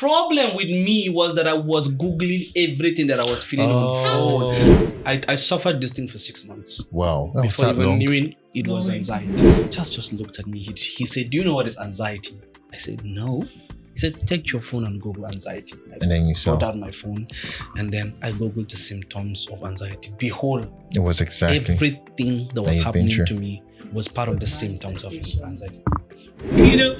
problem with me was that I was Googling everything that I was feeling on phone. I suffered this thing for 6 months. Wow. Before even knowing it was anxiety. Charles just looked at me. He said, "Do you know what is anxiety?" I said, "No." He said, "Take your phone and Google anxiety." And then you saw. Brought out my phone and then I Googled the symptoms of anxiety. Behold, it was exactly everything that was happening to me was part of the symptoms of anxiety. You know,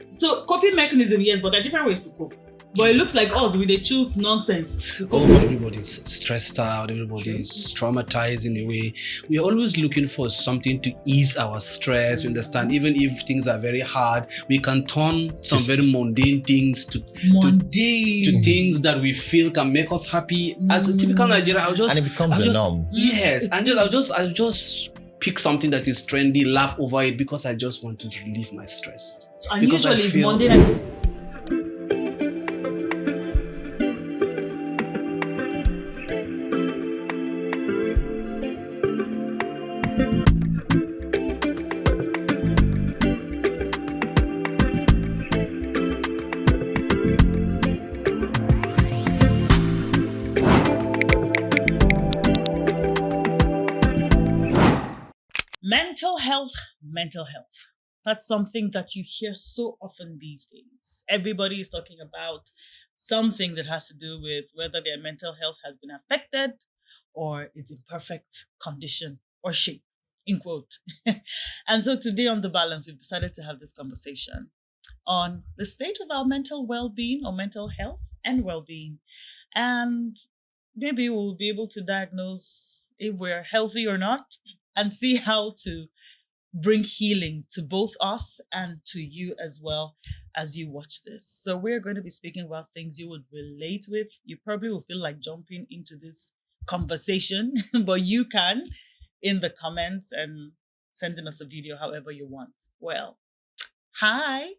so coping mechanism, yes, but there are different ways to cope. But it looks like us, we they choose nonsense to cope. Everybody's stressed out, everybody's traumatized in a way. We are always looking for something to ease our stress, you understand? Even if things are very hard, we can turn some very mundane things to things that we feel can make us happy. As a typical Nigerian, and it becomes a norm. Yes, and I'll just pick something that is trendy, laugh over it because I just want to relieve my stress. And usually it's mundane. Mental health. That's something that you hear so often these days. Everybody is talking about something that has to do with whether their mental health has been affected or it's in perfect condition or shape, in quote. And so today on The Balance, we've decided to have this conversation on the state of our mental well-being or mental health and well-being. And maybe we'll be able to diagnose if we're healthy or not and see how to bring healing to both us and to you as well as you watch this. So we're going to be speaking about things you would relate with. You probably will feel like jumping into this conversation, but you can in the comments and sending us a video however you want. Well, hi,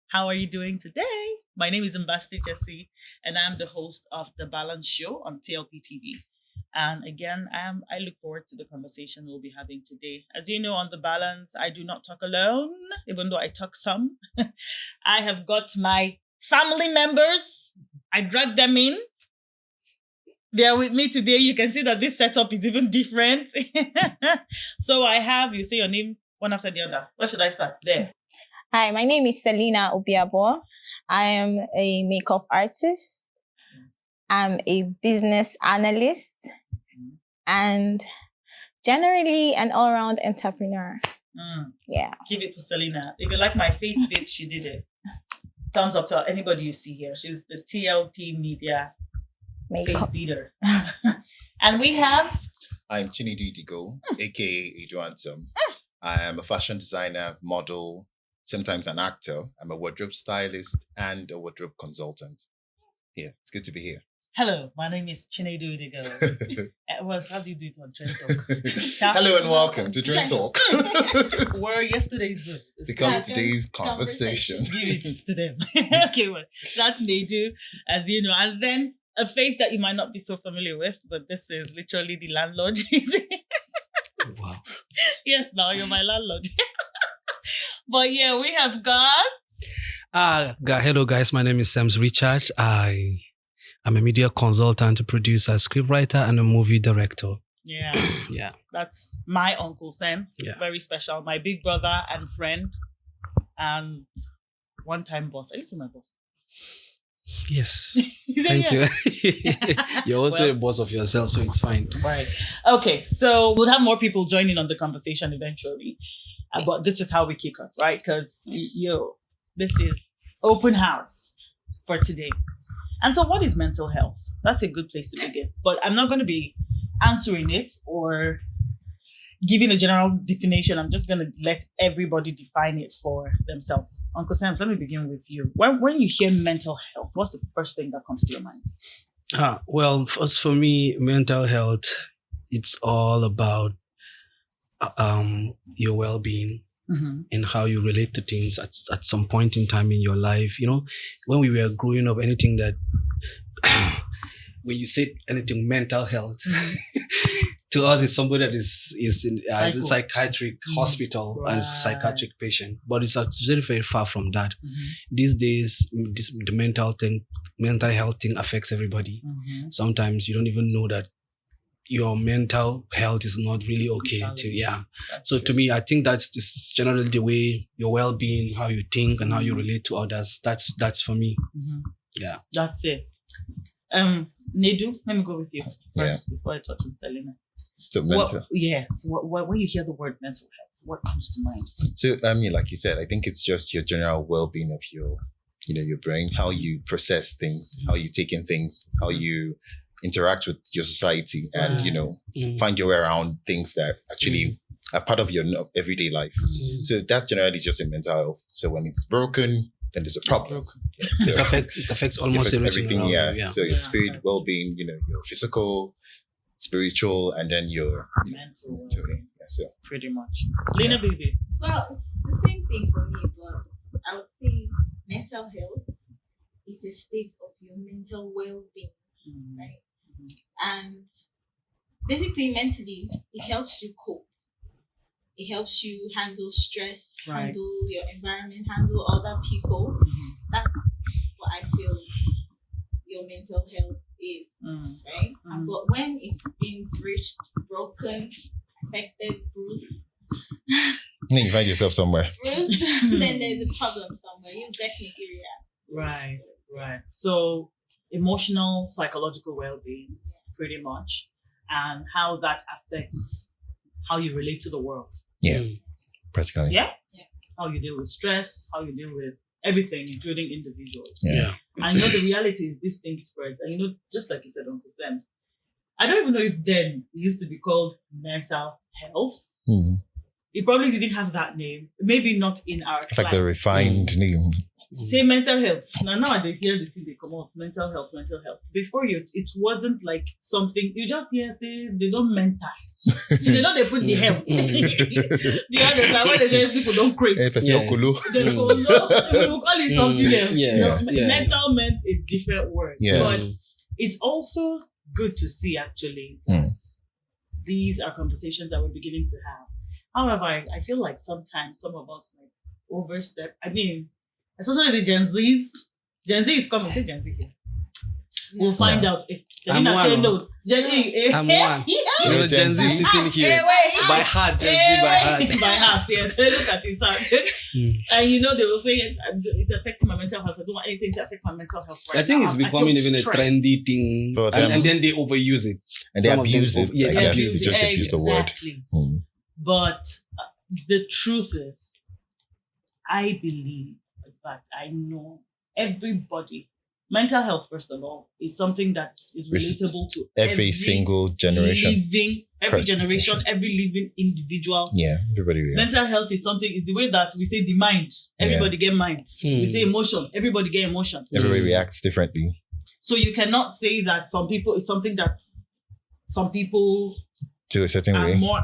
how are you doing today? My name is Mbasti Jesse, and I'm the host of The Balance Show on TLP TV. And again, I look forward to the conversation we'll be having today. As you know, on The Balance, I do not talk alone, even though I talk some. I have got my family members. I drag them in. They are with me today. You can see that this setup is even different. So I have, you say your name one after the other. Where should I start? There. Hi, my name is Selina Obiabo. I am a makeup artist. I'm a business analyst and generally an all-round entrepreneur. Yeah. Give it for Selina. If you like my face bit, she did it. Thumbs up to anybody you see here. She's the TLP Media face beater. And we have... I'm Chinedu Idigo, aka Adriantum. I am a fashion designer, model, sometimes an actor. I'm a wardrobe stylist and a wardrobe consultant. Yeah, it's good to be here. Hello, my name is Chinedu Idigo. How do you do it on Trend Talk? Hello and welcome to Trend Talk. Where yesterday's good. Because today's conversation. Give it to them. Okay, well, that's Nedu, as you know. And then a face that you might not be so familiar with, but this is literally the landlord. Wow. Yes, now you're my landlord. But yeah, we have got... Hello guys, my name is Sams Richard. I'm a media consultant, a producer, a scriptwriter, and a movie director. Yeah. Yeah. That's my uncle Sams. Yeah. Very special. My big brother and friend. And one-time boss. Are you still my boss? Yes. Thank you. You're also a boss of yourself, so it's fine. Right. Okay. So we'll have more people joining on the conversation eventually. But this is how we kick off, right? Because, this is open house for today. And so what is mental health? That's a good place to begin. But I'm not going to be answering it or giving a general definition. I'm just going to let everybody define it for themselves. Uncle Sam, let me begin with you. When you hear mental health, what's the first thing that comes to your mind? Well, first for me, mental health, it's all about your well-being. Mm-hmm. And how you relate to things at some point in time in your life. When we were growing up, anything that, when you say anything mental health, to us, it's somebody that is in a Psycho. psychiatric hospital and is a Right. psychiatric patient. But it's actually very far from that. Mhm. These days, the mental health thing affects everybody. Mhm. Sometimes you don't even know that your mental health is not really okay. So to me, I think that's just generally the way your well-being, how you think and how you relate to others. That's for me. Mhm. Yeah. That's it. Nedu, let me go with you first before I touch on Selena. So mental. When you hear the word mental health, what comes to mind? So like you said, I think it's just your general well-being of your brain, how you process things, how you take in things, how you interact with your society, and find your way around things that actually are part of your everyday life. So that generally is just in mental health. So when it's broken, then there's a problem. It affects almost everything around you. So your spirit, well-being, your physical, spiritual, and then your Mental. So Pretty much. Lena, baby. Well, it's the same thing for me, but I would say mental health is a state of your mental well-being, right? And basically, mentally, it helps you cope. It helps you handle stress, Right. handle your environment, handle other people. That's what I feel your mental health is, right? But when it's been breached, broken, affected, bruised, then you find yourself somewhere. then there's a problem somewhere. You definitely react. Right. So emotional, psychological well-being, pretty much, and how that affects how you relate to the world. Yeah, practically. Yeah? How you deal with stress, how you deal with everything, including individuals. Yeah. And the reality is this thing spreads. And just like you said, Uncle Sams, I don't even know if then it used to be called mental health. It probably didn't have that name. Maybe not in our It's like the refined name. Say mental health. Now they hear the thing they come out. Mental health. Before it wasn't like something you just hear say they don't mental. They put the health. The other time when they say people don't crazy. They will call it something else. Mental meant a different word. Yeah. But it's also good to see actually that these are conversations that we're beginning to have. However, I feel like sometimes some of us like overstep. I mean, especially the Gen Zs. Gen Z is coming. Say Gen Z here. We'll find out. I'm one. No. I'm one. Gen Z sitting here. By heart, Gen Z by heart. By heart, yes. Look at his heart. And they will say it's affecting my mental health. I don't want anything to affect my mental health right now. I think it's becoming even a trendy thing. For them. And then they overuse it. And they Some of them abuse it. yeah, I they guess abuse they it. just abuse the word. Exactly. But the truth is, I believe, in fact, I know everybody. Mental health, first of all, is something that is relatable to every single generation. Every generation, every living individual. Yeah, everybody. Yeah. Mental health is the way that we say the mind. Everybody get mind. We say emotion. Everybody get emotion. Everybody reacts differently. So you cannot say that it's something that some people to a certain are way. more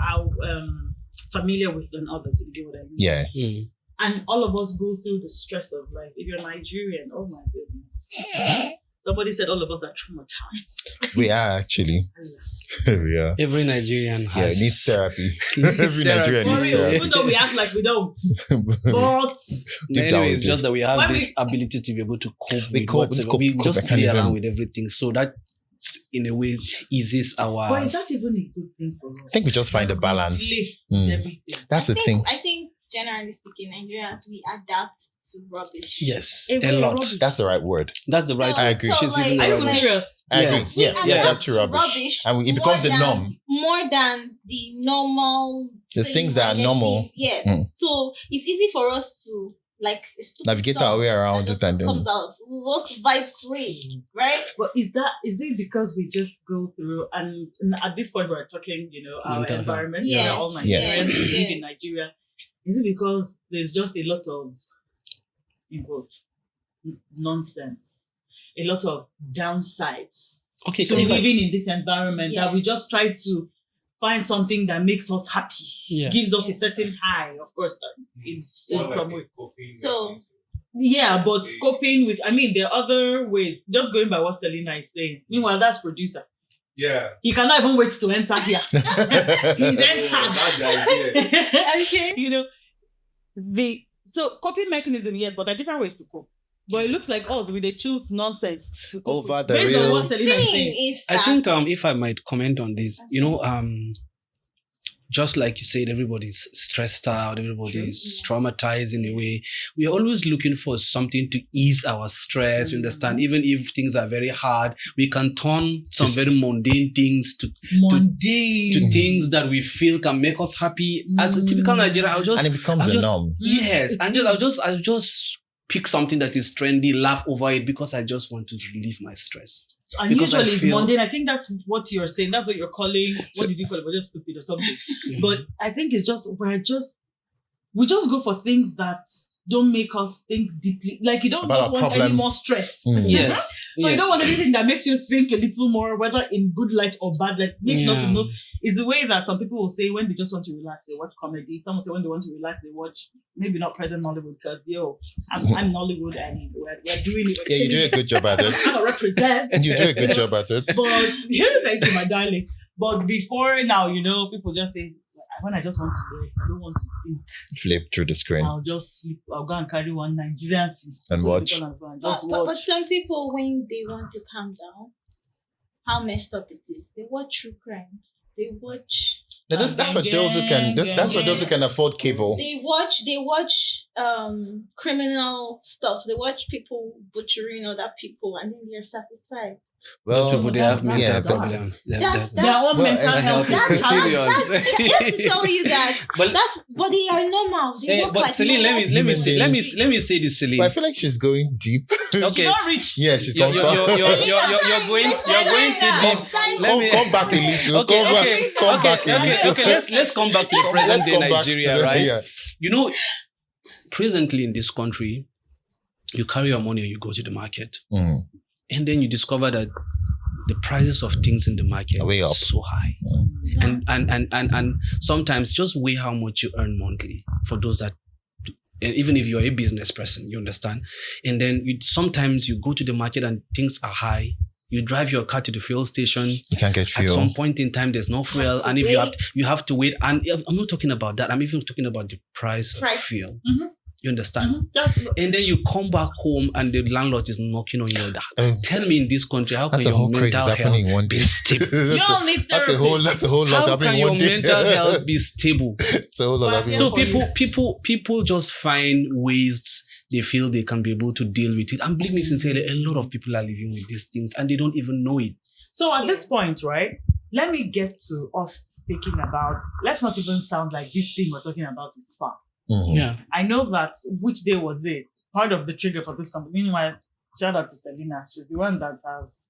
familiar with than others, if you get what I mean. Yeah. And all of us go through the stress of life. If you're Nigerian, oh my goodness. Somebody said all of us are traumatized. We are actually. We are. Every Nigerian has. Yeah, it needs therapy. Every therapy. Nigerian needs therapy. Even though we act like we don't. But Deep down Anyway, we it's do. just that we have When this ability to be able to cope We with cope, whatever. cope We just play mechanism. around with everything. So that in a way eases our. But is that even a good thing for us? I think we just find a balance. With everything. That's the thing. I think generally speaking, Nigerians, we adapt to rubbish. Yes, Hey, a wait, lot. rubbish. That's the right word. That's the right. So- I agree. so, She's using like, the Are right you word. serious? I agree. Yes. Yeah, We yeah, adapt that's to rubbish. And it becomes a more norm. than- More than the normal. The things that are normal. things. Yes. Mm. So it's easy for us to Navigate our way around it and then. comes out. We want to vibe to it, right? But is it because we just go through and at this point we're talking, our Mental health. environment, Yes, we're all Nigerians, yes, we live yes. in Nigeria. Is it because there's just a lot of in quote nonsense, a lot of downsides Okay, to come back. living in this environment Yeah. that we just try to find something that makes us happy, Yeah. gives us a certain high, of course, in some way. So Yeah, but coping with, there are other ways. Just going by what Selena is saying. Meanwhile, that's producer. Yeah. He cannot even wait to enter here. He's That's the idea. okay. You know, so coping mechanism, yes, but there are different ways to cope. But it looks like us, we they choose nonsense to cope Over with. the Based on real- what Selena is saying. Thing is I that think if I might comment on this, just like you said, everybody's stressed out, everybody's traumatized in a way. We are always looking for something to ease our stress, you understand? Even if things are very hard, we can turn some very mundane things to things that we feel can make us happy. As a typical Nigerian, and it becomes a norm. Yes, and I'll just pick something that is trendy, laugh over it because I just want to relieve my stress. And Because I usually it's feel- mundane. I think that's what you're saying. That's what you're calling. What did you call it? We're just stupid or something. But I think it's just we just go for things that don't make us think deeply. Like you don't About just our want any problems. more stress. Yes. So you don't want anything that makes you think a little more, whether in good light or bad light. Make not to know is the way that some people will say when they just want to relax, they watch comedy. Some will say when they want to relax, they watch maybe not present Nollywood because I'm Nollywood and we're doing it. Yeah, you do a good job at it. I'm gonna represent. You do a good job at it. But thank you, my darling. But before now, people just say when I just want to rest, I don't want to think. Flip through the screen I'll just sleep. I'll go and carry one Nigerian film and So watch. people can just but watch. some people, when they want to calm down, how messed up it is, they watch true crime. They watch. Now, that's for those who can. That's for those who can afford cable. They watch criminal stuff. They watch people butchering other people, and then they're satisfied. Those people, they have that's- mental yeah, problem. That's Their own Well, mental and health health is is That's serious. I have to tell you that. But- But they are normal. They work but like Celine, normal let me human say this, Celine. But I feel like she's going deep. Okay, not rich. Yeah, she's you're going. going too deep. Let me Come back a little. Okay. Come back a little. Let's come back to the present Let's day come back to Nigeria, the- right? Yeah. You know, presently in this country, you carry your money and you go to the market, Mm. and then you discover that the prices of things in the market Are way are up. so high. And sometimes just weigh how much you earn monthly for those that, and even if you're a business person, you understand. And then sometimes you go to the market and things are high. You drive your car to the fuel station. You can't get At fuel. some point in time, there's no fuel, to and if wait. you have to wait. And I'm not talking about that. I'm even talking about the price of fuel. Mhm. You understand? That's, And then you come back home and the landlord is knocking on your door. Oh. Tell me, in this country, how can That's a your whole crazy mental happening health one be day. stable? you all need That's a whole lot How happening can your one day. mental health be stable? It's a whole lot happening. So for you. people just find ways they feel they can be able to deal with it. And believe me, sincerely, a lot of people are living with these things and they don't even know it. So at this point, right, let me get to us speaking about, let's not even sound like this thing we're talking about is far. Mhm. Yeah. I know that, which day was it? Part of the trigger for this company. Meanwhile, shout out to Selena. She's the one that has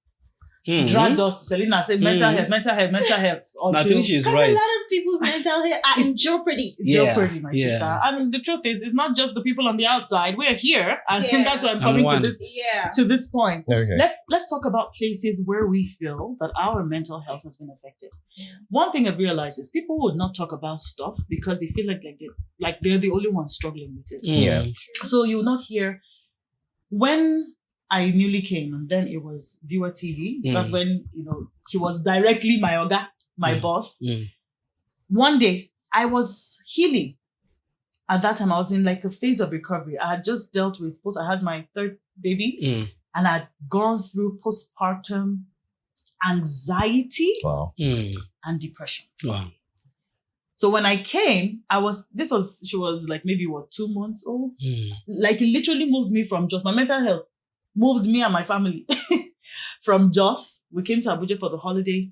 dragged us. Selena said mental health. I think she's Because right. a lot of people's mental health are in jeopardy. Jeopardy, my Yeah. sister. I mean, the truth is, it's not just the people on the outside. We're here, and Yeah. that's why I'm I'm coming one. Yeah. to this point. Okay. Let's talk about places where we feel that our mental health has been affected. Yeah. One thing I've realized is people would not talk about stuff because they feel like they're the only ones struggling with it. Yeah. So you will not hear when I newly came, and then it was Viewer TV. That's when he was directly my oga, my boss. One day I was healing. At that time, I was in like a phase of recovery. I had just dealt with I had my third baby, and I'd gone through postpartum anxiety Wow. and depression. Wow. So when I came, she was like maybe 2 months old. Like it literally moved me from just my mental health, moved me and my family from Jos. We came to Abuja for the holiday,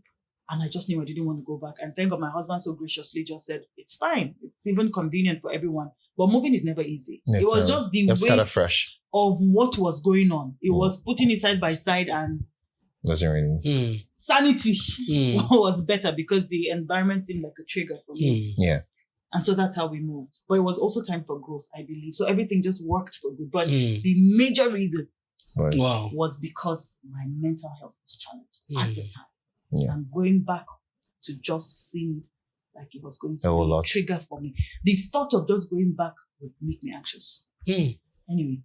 and I just knew I didn't want to go back. And thank God my husband so graciously just said, it's fine. It's even convenient for everyone. But moving is never easy. Yes, it was just the You have to start weight afresh. of what was going on. It was putting it side by side, and Wasn't really. sanity was better because the environment seemed like a trigger for me. Yeah. And so that's how we moved. But it was also time for growth, I believe. So everything just worked for good. But the major reason Was. Wow. was because my mental health was challenged at the time. Yeah. And going back to just seemed like it was going to A whole be a lot. trigger for me. The thought of just going back would make me anxious. Anyway,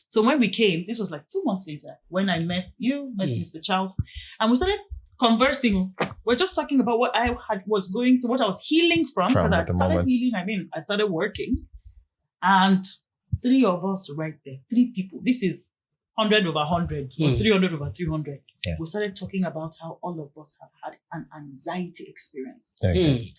so when we came, this was like 2 months later, when I met you, met Mr. Charles, and we started conversing. We're just talking about what I was going through, what I was healing from. Because From I at the started moment. healing. I started working, and 3 of us right there, 3 people. This is 100 over 100 or 300 over 300. Yeah. We started talking about how all of us have had an anxiety experience. Okay.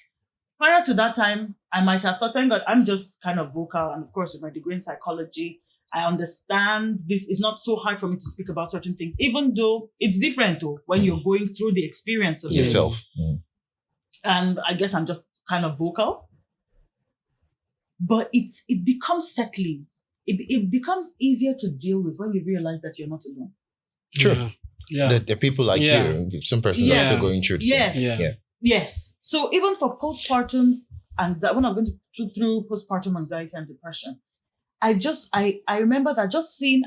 Prior to that time, I might have thought, thank God, I'm just kind of vocal. And of course, with my degree in psychology, I understand this is not so hard for me to speak about certain things, even though it's different though, when you're going through the experience of it. Yourself. And I guess I'm just kind of vocal. But it becomes settling. It becomes easier to deal with when you realize that you're not alone. True. Yeah. The people like Yeah. you, some persons Yes. are still going through the Yes. same. Yeah. Yes. So even for postpartum anxiety, when I was going through postpartum anxiety and depression, I remember that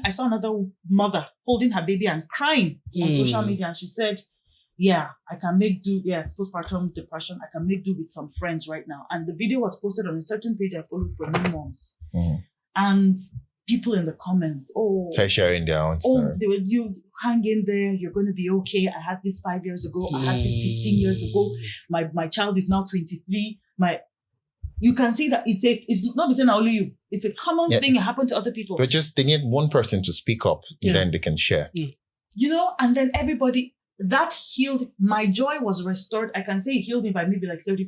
I saw another mother holding her baby and crying on social media, and she said, yeah, I can make do. Yes, postpartum depression. I can make do with some friends right now. And the video was posted on a certain page I followed for new moms. And people in the comments, Start sharing their own story. you hang in there. You're going to be okay. I had this 5 years ago. I had this 15 years ago. My child is now 23. You can see that it's not the same only you. It's a common thing that happened to other people. But just they need one person to speak up, then they can share. You know, and then everybody, that healed. My joy was restored. I can say it healed me by maybe like 30%.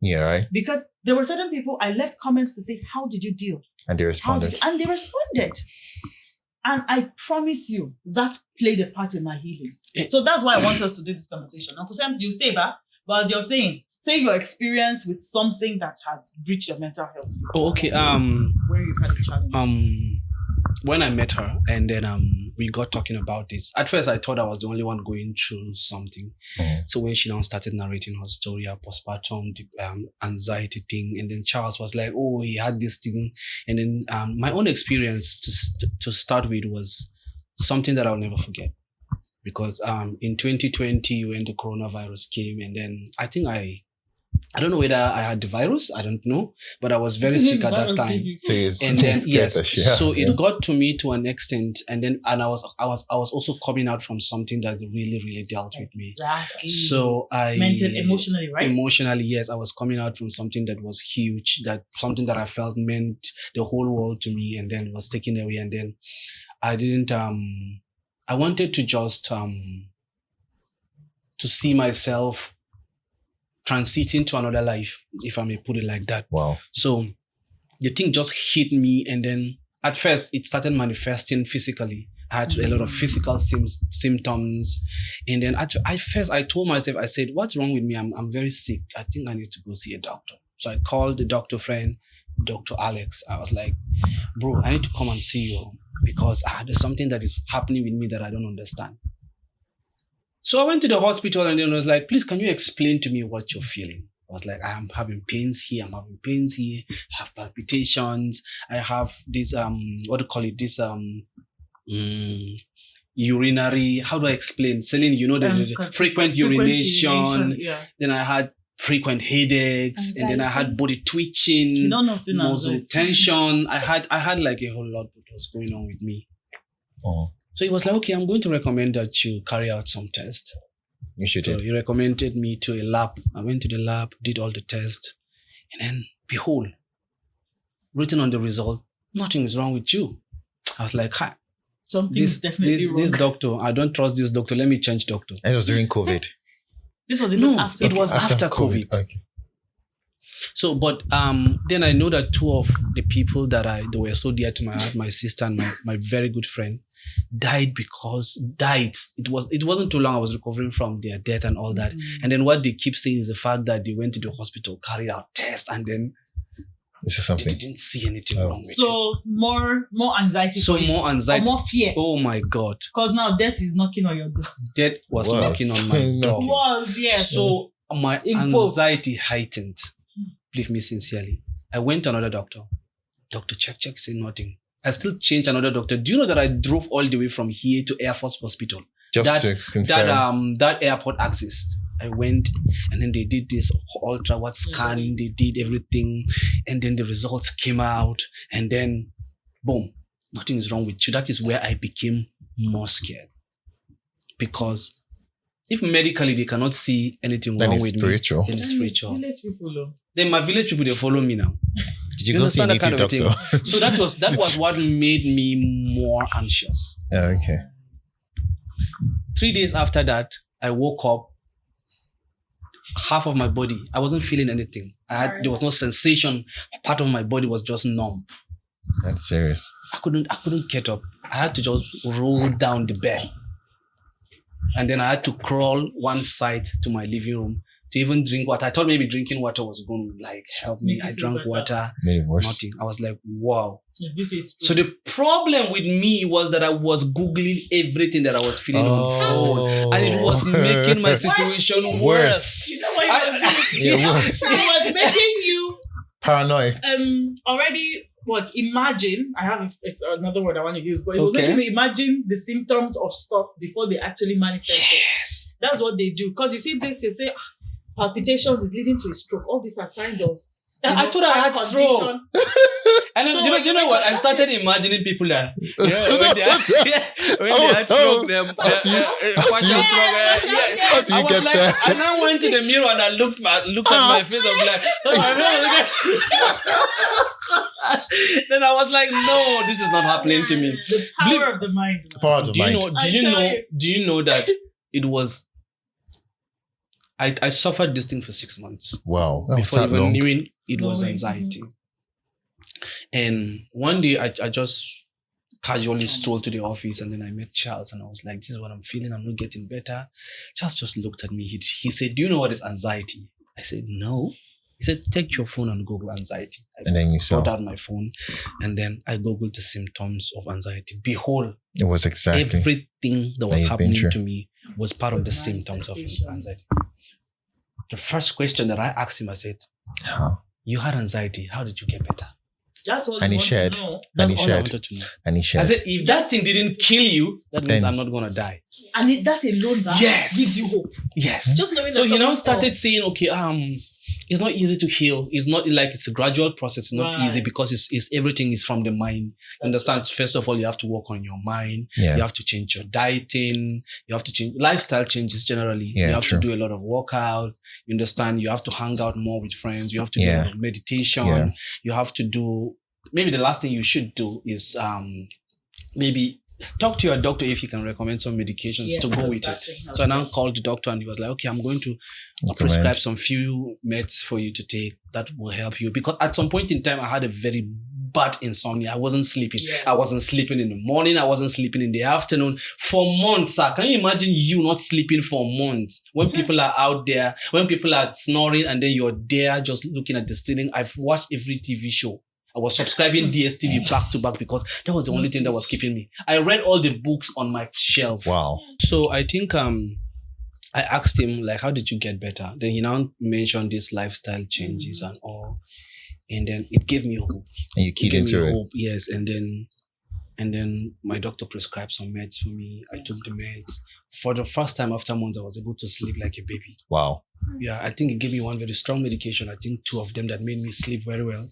Yeah, right? Because there were certain people, I left comments to say, how did you deal? And they responded. And they responded. And I promise you, that played a part in my healing. So that's why I want us to do this conversation. Uncle Sam, you say that, but as you're saying, say your experience with something that has breached your mental health. Oh, okay. Where you've had a challenge. When I met her and then we got talking about this, at first I thought I was the only one going through something. So when she now started narrating her story, her postpartum anxiety thing, and then Charles was like, oh, he had this thing. And then my own experience to start with was something that I'll never forget. Because in 2020, when the coronavirus came, and then I think I don't know whether I had the virus, I don't know, but I was very sick at that time. And then so it got to me to an extent, and I was also coming out from something that really, really dealt with me. Exactly. So emotionally, right? Emotionally, yes, I was coming out from something that was huge, something that I felt meant the whole world to me, and then it was taken away, and then I didn't. I wanted to just to see myself transiting to another life, if I may put it like that. Wow. So the thing just hit me, and then at first it started manifesting physically. I had a lot of physical symptoms, and then at first I told myself, I said, what's wrong with me? I'm very sick. I think I need to go see a doctor. So I called the doctor friend, Dr. Alex. I was like, bro, I need to come and see you because there's something that is happening with me that I don't understand. So I went to the hospital, and then I was like, please, can you explain to me what you're feeling? I was like, I am having pains here. I have palpitations. I have this, urinary, how do I explain? Celine, the frequent urination. Yeah. Then I had frequent headaches, and then I had body twitching, muscle tension. I had like a whole lot that was going on with me. Oh. So he was like, okay, I'm going to recommend that you carry out some tests. You should. So he recommended me to a lab. I went to the lab, did all the tests, and then behold, written on the result, nothing is wrong with you. I was like, hi. Something's definitely wrong. This doctor, I don't trust this doctor. Let me change doctor. It was during COVID. This was after. It was after COVID. Okay. So, but then I know that two of the people that were so dear to my heart, my sister and my very good friend, died. It wasn't too long I was recovering from their death and all that. And then what they keep saying is the fact that they went to the hospital, carried out tests, and then this is something they didn't see anything wrong with it. So more anxiety. So more anxiety. Or more fear. Oh my God. Because now death is knocking on your door. Death was knocking on my door. Was, yes. So my anxiety heightened. Believe me sincerely. I went to another doctor. Doctor check, said nothing. I still changed another doctor. Do you know that I drove all the way from here to Air Force Hospital? Just to confirm. That airport access. I went, and then they did this ultra scan. They did everything, and then the results came out, and then boom, nothing is wrong with you. That is where I became more scared, because if medically they cannot see anything Then wrong it's with spiritual. me, then it's spiritual. Village people, oh. Then my village people, they follow me now. Did you You go see a understand that native kind of doctor? thing? So that was what made me more anxious. Okay. 3 days after that, I woke up. Half of my body, I wasn't feeling anything. There was no sensation. Part of my body was just numb. That's serious. I couldn't get up. I had to just roll down the bed. And then I had to crawl one side to my living room to even drink water. I thought maybe drinking water was going to like help me. Make you I feel drank better. water, Made it worse. nothing. I was like, wow. This is So the problem with me was that I was Googling everything that I was feeling on phone. And it was making my situation worse. You know what I- it was doing? Yeah, worse. It was making you Paranoid. already imagine. I have it's another word I want to use, but it will make Okay. you imagine the symptoms of stuff before they actually manifest. Yes. That's what they do. Because you see this, you say palpitations is leading to a stroke. All these are signs of. I thought I had stroke. condition. And then, So you know what? I started imagining people that when they had stroke, partial stroke. How do I you was get like, there? I now went to the mirror and I looked at my face. I'm like, then I was like, no, this is not happening to me. The power of the mind. man. Power of the Do you mind. know? I tell you. Do you know that it was? I suffered this thing for 6 months Wow. That was before that even long. knowing it was Knowing, anxiety. And one day I just casually strolled to the office and then I met Charles and I was like, this is what I'm feeling. I'm not getting better. Charles just looked at me. He said, do you know what is anxiety? I said, no. He said, take your phone and Google anxiety. I And then you saw. brought out my phone and then I Googled the symptoms of anxiety. Behold, It was exactly. everything that was you've been happening through. to me was part of the symptoms of anxiety. The first question that I asked him, I said, How? you had anxiety. How did you get better? That's what And you he want shared. to know. And That's he all I shared. wanted to know. And he I shared. said, if that thing didn't kill you, that means Then- I'm not going to die. And that alone that Yes. gives you hope. Yes. Just knowing So that he now someone started else- saying, okay, it's not easy to heal. It's not like it's a gradual process. It's not Right. easy because it's everything is from the mind. Understand? First of all, you have to work on your mind. Yeah. You have to change your dieting. You have to change lifestyle changes generally. Yeah, you have true. to do a lot of workout. You understand? You have to hang out more with friends. You have to do Yeah. a lot of meditation. Yeah. You have to do, maybe the last thing you should do is maybe talk to your doctor if he can recommend some medications Yes, to go that's with it. starting. So I now called the doctor and he was like, okay, I'm going to Recommend. prescribe some few meds for you to take that will help you. Because at some point in time, I had a very bad insomnia. I wasn't sleeping. Yes. I wasn't sleeping in the morning. I wasn't sleeping in the afternoon for months, sir. Can you imagine you not sleeping for months? When people are out there, when people are snoring and then you're there just looking at the ceiling. I've watched every TV show. I was subscribing DSTV back to back because that was the only thing that was keeping me. I read all the books on my shelf. Wow. So I think I asked him like, how did you get better? Then he now mentioned these lifestyle changes and all, and then it gave me hope. And you It keyed gave me into it. hope, yes. And then my doctor prescribed some meds for me. I took the meds. For the first time after months, I was able to sleep like a baby. Wow. Yeah, I think it gave me one very strong medication. I think 2 of them that made me sleep very well.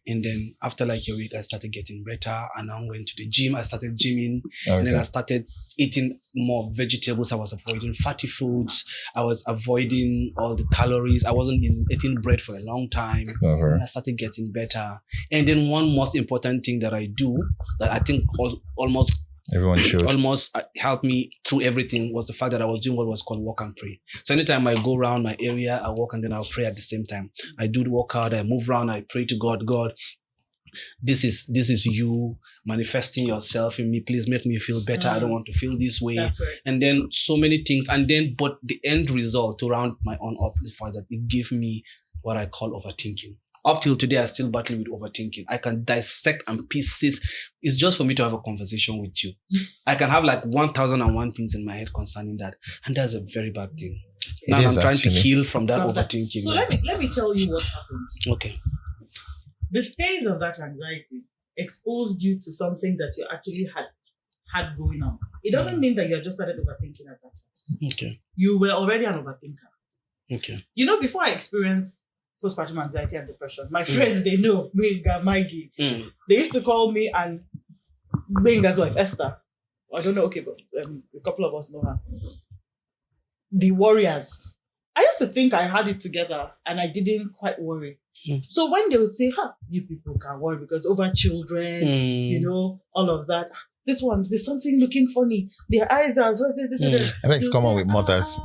And then after like a week, I started getting better. I now went to the gym. I started gymming. And then I Okay. started eating more vegetables. I was avoiding fatty foods. I was avoiding all the calories. I wasn't eating bread for a long time. Over. And I started getting better. And then one most important thing that I do that I think almost Everyone should. helped me through everything was the fact that I was doing what was called walk and pray. So anytime I go around my area, I walk and then I'll pray at the same time. I do the workout, I move around, I pray to God. God, this is you manifesting yourself in me. Please make me feel better. I don't want to feel this way. That's right. And then so many things. And then, but the end result to round my own up is the fact that it gave me what I call overthinking. Up till today, I still battle with overthinking. I can dissect and pieces. It's just for me to have a conversation with you. I can have like 1,001 things in my head concerning that. And that's a very bad thing. It Now is I'm trying to actually. heal from that From that- overthinking. So let me tell you what happened. Okay. The phase of that anxiety exposed you to something that you actually had going on. It doesn't mean that you just started overthinking at that time. Okay. You were already an overthinker. Okay. You know, before I experienced postpartum anxiety and depression, my friends, they know, Benga, Maggie, they used to call me and Benga's wife, Esther. I don't know, okay, but a couple of us know her. the warriors. I used to think I had it together and I didn't quite worry. So when they would say, you people can worry because over children, you know, all of that. There's something looking funny. Their eyes are so. I think it's common with mothers.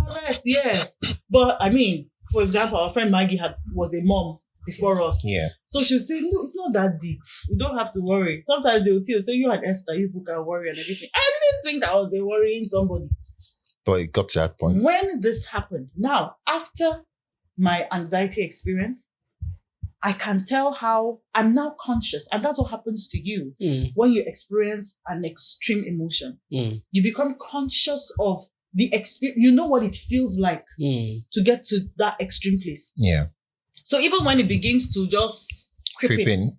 Yes. But I mean, for example, our friend Maggie was a mom before us. Yeah. So she would say, no, it's not that deep. You don't have to worry. Sometimes they would say, you and Esther, you people can worry and everything. I didn't think I was worrying somebody. But it got to that point. When this happened, now, after my anxiety experience, I can tell how I'm now conscious. And that's what happens to you when you experience an extreme emotion. You become conscious of the experience. You know what it feels like to get to that extreme place. Yeah. So even when it begins to just creep in,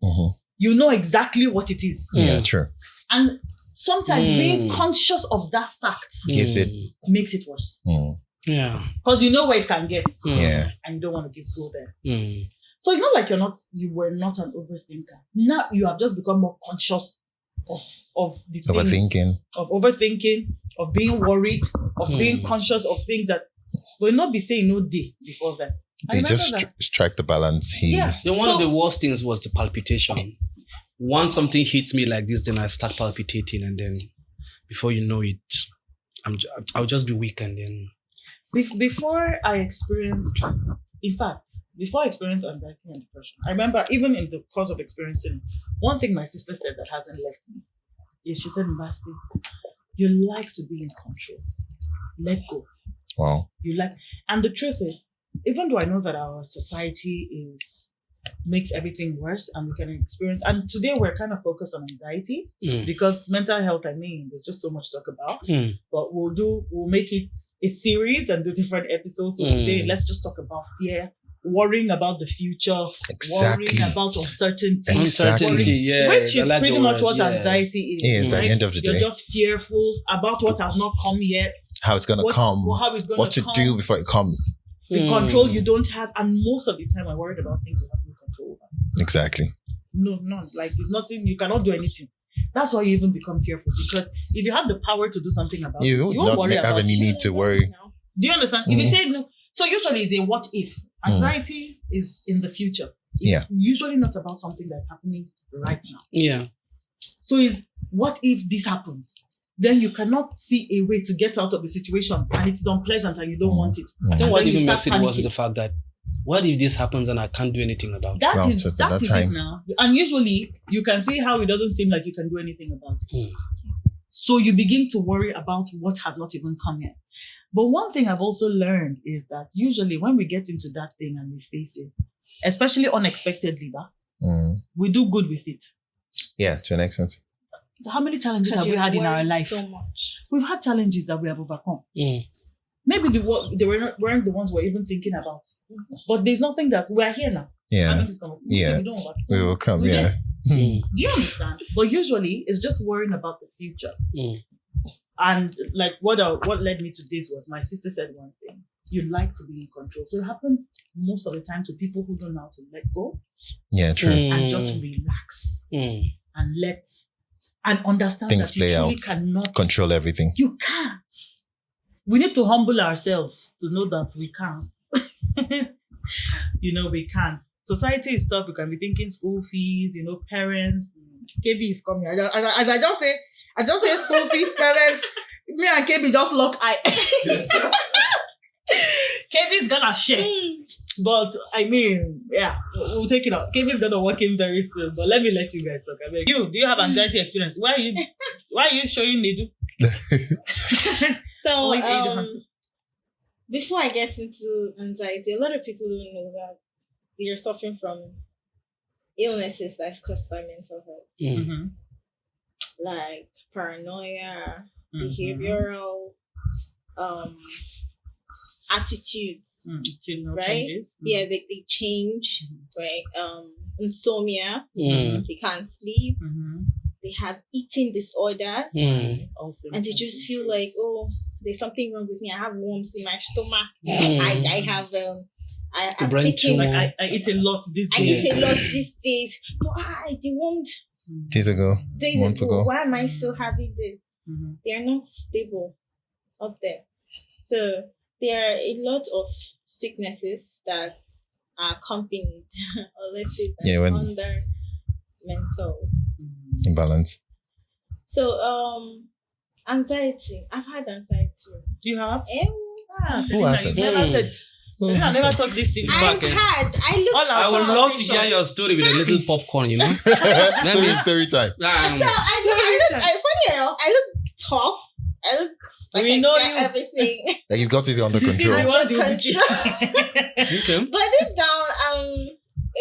you know exactly what it is. Yeah, true. And sometimes being conscious of that fact makes it worse. Yeah. Because you know where it can get to. Yeah. And you don't want to go there. So it's not like you were not an overthinker. Now you have just become more conscious of the things. Of overthinking, of being worried, of being conscious of things that will not be saying no day before that. They just strike the balance here. Yeah. One of the worst things was the palpitation. Once something hits me like this, then I start palpitating, and then before you know it, I'll just be weak, and then before I experienced anxiety and depression, I remember even in the course of experiencing, one thing my sister said that hasn't left me is she said, Mbasti, you like to be in control. Let go. Wow. And the truth is, even though I know that our society makes everything worse and we can experience, and today we're kind of focused on anxiety because mental health, there's just so much to talk about, but we'll make it a series and do different episodes. So today, let's just talk about fear, worrying about the future, worrying about uncertainty, which is pretty much what anxiety is. At the end of the day, you're just fearful about what has not come yet, how it's going to come, what to do before it comes. The control you don't have, and most of the time I'm worried about things you have no control over. Exactly. No, like it's nothing, you cannot do anything. That's why you even become fearful, because if you have the power to do something about it, you won't worry about it. You need to worry. Do you understand? If you say no, so usually it's a what if. Anxiety is in the future. It's usually not about something that's happening right now. Yeah. So it's what if this happens? Then you cannot see a way to get out of the situation, and it's unpleasant and you don't want it. I think what even makes it worse is the fact that what if this happens and I can't do anything about it? That is it now. And usually you can see how it doesn't seem like you can do anything about it. So you begin to worry about what has not even come yet. But one thing I've also learned is that usually when we get into that thing and we face it, especially unexpectedly, we do good with it. Yeah, to an extent. How many challenges have we had in our life? So much. We've had challenges that we have overcome. Maybe they weren't the ones we're even thinking about. But there's nothing that we're here now. Yeah. We will come. Yeah. Do you understand? But usually it's just worrying about the future. And like what led me to this was my sister said one thing. You like to be in control. So it happens most of the time to people who don't know how to let go. Yeah, true. And just relax. And understand things that you truly cannot control everything. You can't. We need to humble ourselves to know that we can't. We can't. Society is tough. We can be thinking school fees, parents. KB is coming. I just say school fees, parents. Me and KB just lock eye. KB is gonna share. But we'll take it out. KB is gonna walk in very soon. But let me let you guys talk. Do you have anxiety experience? Why are you showing Nidu? So before I get into anxiety, a lot of people don't know that they're suffering from illnesses that's caused by mental health. Like paranoia, behavioral attitudes, right? Changes. Yeah, they change, right? Insomnia, they can't sleep, they have eating disorders, and they just feel like, oh, there's something wrong with me. I have worms in my stomach. I have brain tumor. Like I eat a lot these days. I eat a lot these days. No, I dewormed months ago. Why am I still having this? They are not stable up there. So there are a lot of sicknesses that are accompanied, or let's say that under mental imbalance. So, anxiety. I've had anxiety. Do you have? Ah, Who hasn't? Never said. I never talked this thing. I looked. I would love to hear your story with a little popcorn, you know. story time. So I look tough. I look like We I know get you. everything. Like you've got it under control. Okay. But deep down, I'm a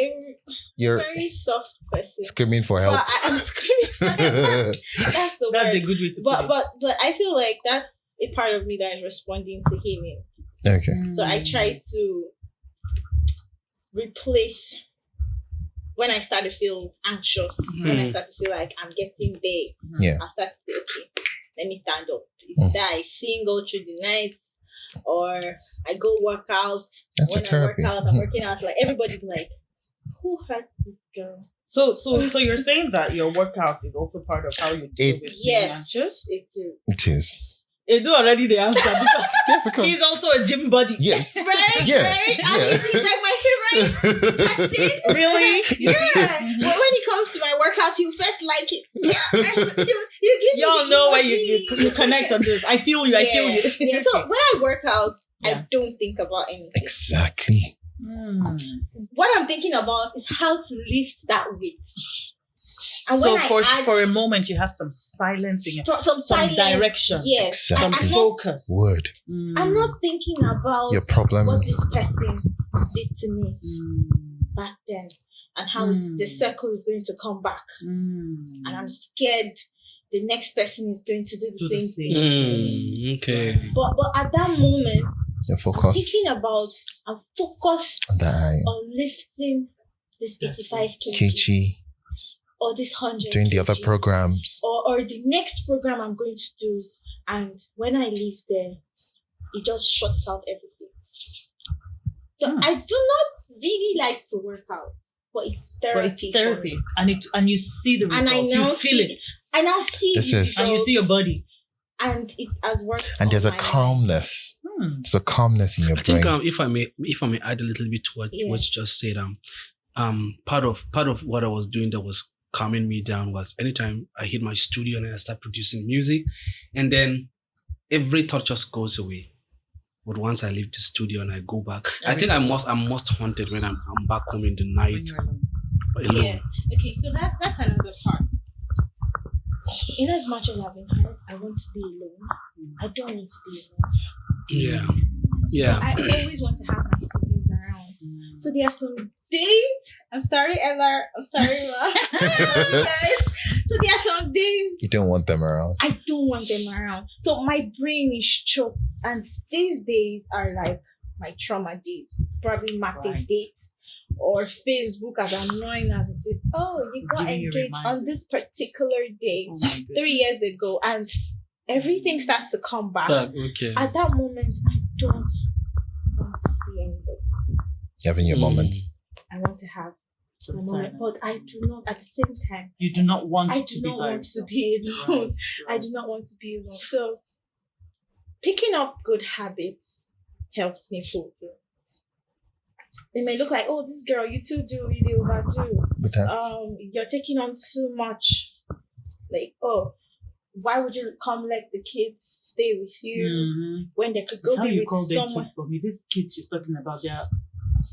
You're very soft person. screaming for help. But I'm screaming for help. That's the That's a word. good way to put it. But I feel like that's a part of me that is responding to healing. Okay. So I try to replace when I start to feel anxious, when I start to feel like I'm getting there. Yeah. I start to say, okay, let me stand up. It's that I sing all through the night, or I go work out. That's when a therapy. I work out, I'm working out. Like everybody's like, who hurt this girl? So you're saying that your workout is also part of how you deal with being anxious? It is. It is. Edu already the answer because Yeah, because he's also a gym buddy. yes. Right, Yeah, right. I yeah. mean, he's like my favorite person. Really? Yeah. But when it comes to my workouts, you first like it. Yeah. You give Y'all me the know where emoji. you connect on this. I feel you. I feel you. Yeah. So when I work out, Yeah. I don't think about anything. Exactly. What I'm thinking about is how to lift that weight. And So when I add for a moment, you have some silence in your some some direction. Yes. Exactly. some I'm not, focus. Word. I'm not thinking about Your problem. what this person did to me back then and how the circle is going to come back. And I'm scared the next person is going to do the same thing. Okay. But at that moment, Your I'm focus. I'm focused On the eye. on lifting this 85 kg KG. or this 100 Doing the other kg, programs. or the next program I'm going to do. And when I leave there, it just shuts out everything. So I do not really like to work out, but it's therapy. But it's therapy, and you see the And results. I now you feel see it, I now see This the is- and you results, see your body. and it has worked. And there's on a my mind. calmness. There's a calmness in your I think brain. if I may add a little bit to what you just said, part of what I was doing that was calming me down was anytime I hit my studio and I start producing music, and then every thought just goes away. But once I leave the studio and I go back, I think I'm most haunted when I'm back home in the night alone. Yeah. Okay, so that's another part. In as much as I've been hurt, I want to be alone. I don't want to be alone. Yeah. I always want to have my siblings around. So there are some days. I'm sorry, Ella. I'm sorry, Ma. I love you guys. So there are some days You don't want them around. I don't want them around. So my brain is choked. And these days are like my trauma days. It's probably marked a date or Facebook, as annoying as it is. Oh, you got Giving you engaged on reminders. this particular date 3 years ago, and everything starts to come back. Okay. At that moment, I don't want to see anybody. Having your moment. I want to have Some a moment, silence. but I do not. At the same time, You do not want I to do be not by want to yourself. be alone. Right. I do not want to be alone. So, picking up good habits helped me pull through. They may look like, oh, this girl, you too do really overdo. But that's You're taking on too much. Like, oh, why would you come let the kids stay with you when they could That's go how be you with call them someone? kids for me. These kids she's talking about, they are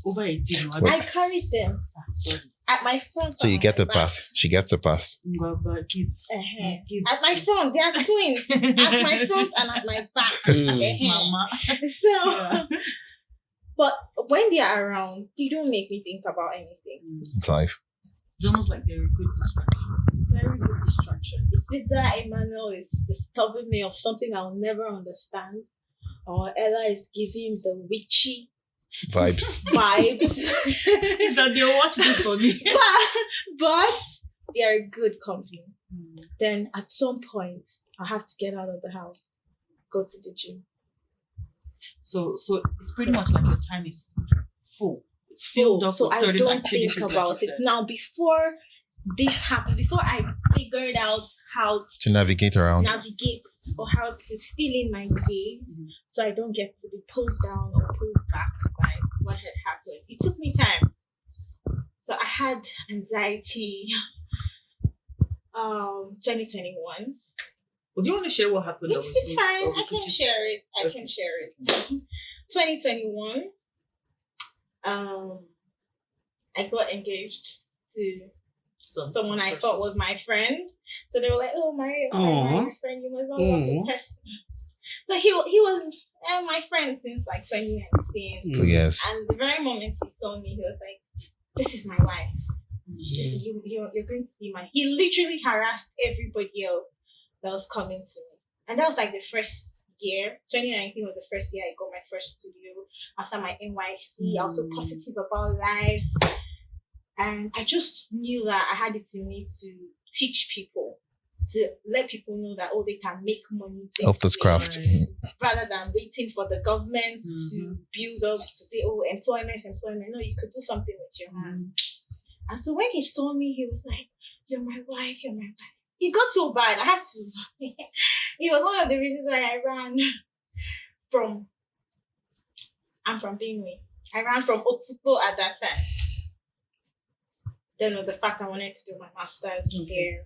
over 18. I carried them Sorry. at my front. so you and get my a back. pass. She gets a pass. But kids. Uh-huh. Kids. At my front, they are twins. At my front and at my back. Uh-huh. Mama. So, Yeah. but when they are around, they don't make me think about anything. It's life. It's almost like they're a good distraction. Very good distraction. It's either Emmanuel is disturbing me of something I'll never understand, or Ella is giving the witchy Vibes. vibes. Is that they'll watch this for me. but they are good company. Then at some point, I have to get out of the house, go to the gym. So it's pretty much like your time is full. It's filled up So with I certain don't activities. think like about you it. said. Now, before this happened, before I figured out how To navigate to around. navigate or how to fill in my days so I don't get to be pulled down or pulled back by what had happened. It took me time. So I had anxiety 2021. Well, do you want to share what happened? It's fine. Or we I could can just- share it. I Okay. can share it. 2021. I got engaged to someone I thought was my friend. So they were like, "Oh, Maria, Aw. my friend, you must not love the person." So he was my friend since like 2019. Oh, yes. And the very moment he saw me, he was like, "This is my wife. You're going to be my." He literally harassed everybody else that was coming to me, and that was like the first year. 2019 was the first year I got my first studio after my NYC. I was so positive about life, and I just knew that I had it in me to teach people, to let people know that they can make money Of this way, craft. Right. rather than waiting for the government to Mhm. build up to say, employment. No, you could do something with your hands. And so when he saw me, he was like, "You're my wife, you're my wife." It got so bad. I had to. It was one of the reasons why I ran from. I'm from Benue. I ran from Otsupo at that time. Then with the fact I wanted to do my master's here,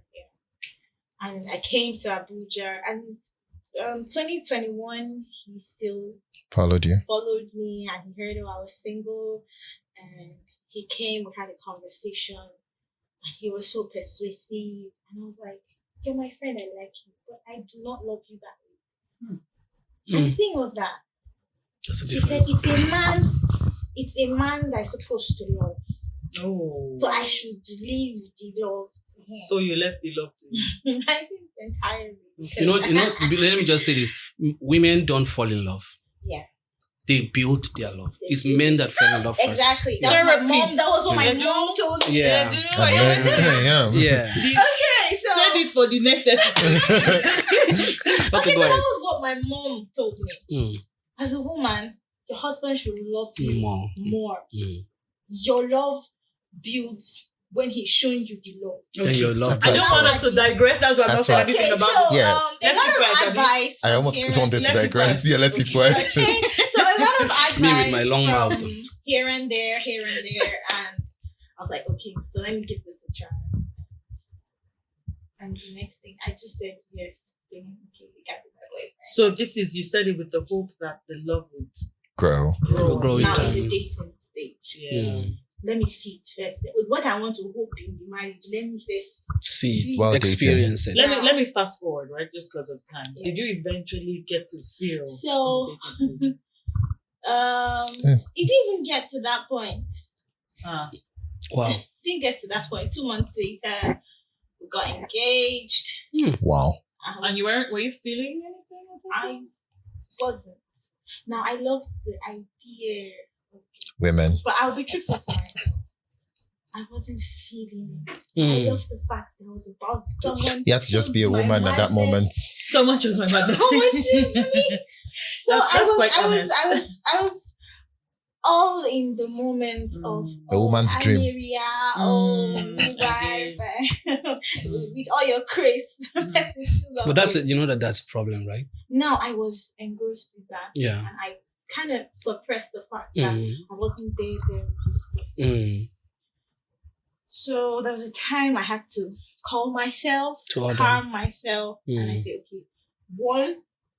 and I came to Abuja, and 2021 he still Followed you. followed me, and he heard I was single, and he came. We had a conversation, and he was so persuasive, and I was like, "You're my friend. I like you, but I do not love you that way." And the thing was that That's the he said, difference. it's a man that's supposed to love, Oh. so I should leave the love to him." So you left the love to him. I think entirely. You know, let me just say this. Women don't fall in love. Yeah. They build their love. They It's build- men that fall in love first. Exactly. Yeah. That was my mom. Therapist. That was what my Yeah. mom told me. Yeah. do you And then- Yeah. Okay, so Send it for the next episode. Okay, so go that ahead. was what my mom told me. Mm. As a woman, your husband should love you More. more. Mm. Your love builds when he's showing you the love. Then your love. I don't want us to digress. That's why I'm not That's saying right. anything Okay, about so it. Yeah. a Let's lot keep quiet, of Abi. advice. I from almost parents- wanted to Let's be digress. quiet. Yeah, let's keep quiet. Okay, so a lot of advice Me with my long from mouth. here and there, and I was like, okay, so let me give this a try. And the next thing, I just said yes to him. Okay, we can be my boyfriend. So you said it with the hope that the love would Grow. Grow in now in time. the dating stage. Yeah. Mm. Let me see it first. With what I want to hope in the marriage, let me first. See, While experience it. Let me fast forward, right? Just because of time. Yeah. Did you eventually get to feel So- the dating stage? It didn't even get to that point. Ah, Wow. Didn't get to that point. 2 months later, we got engaged. Wow. and were you feeling anything? I wasn't. Now I love the idea, Women. but I'll be truthful to myself. I wasn't feeling it. I Mm. love the fact that I was about someone. You had to just be a my woman at that madness. moment. So much was my mother. So much is me. So That's quite honest. I was all in the moment of A woman's dream. Maria, Mm, wife, with all your craze. But that's it. You know that's a problem, right? Now I was engrossed with that, Yeah. and I kind of suppressed the fact that Mm. I wasn't there with this person. Mm. So there was a time I had to calm myself, To order. calm myself, and I Mm. said, okay,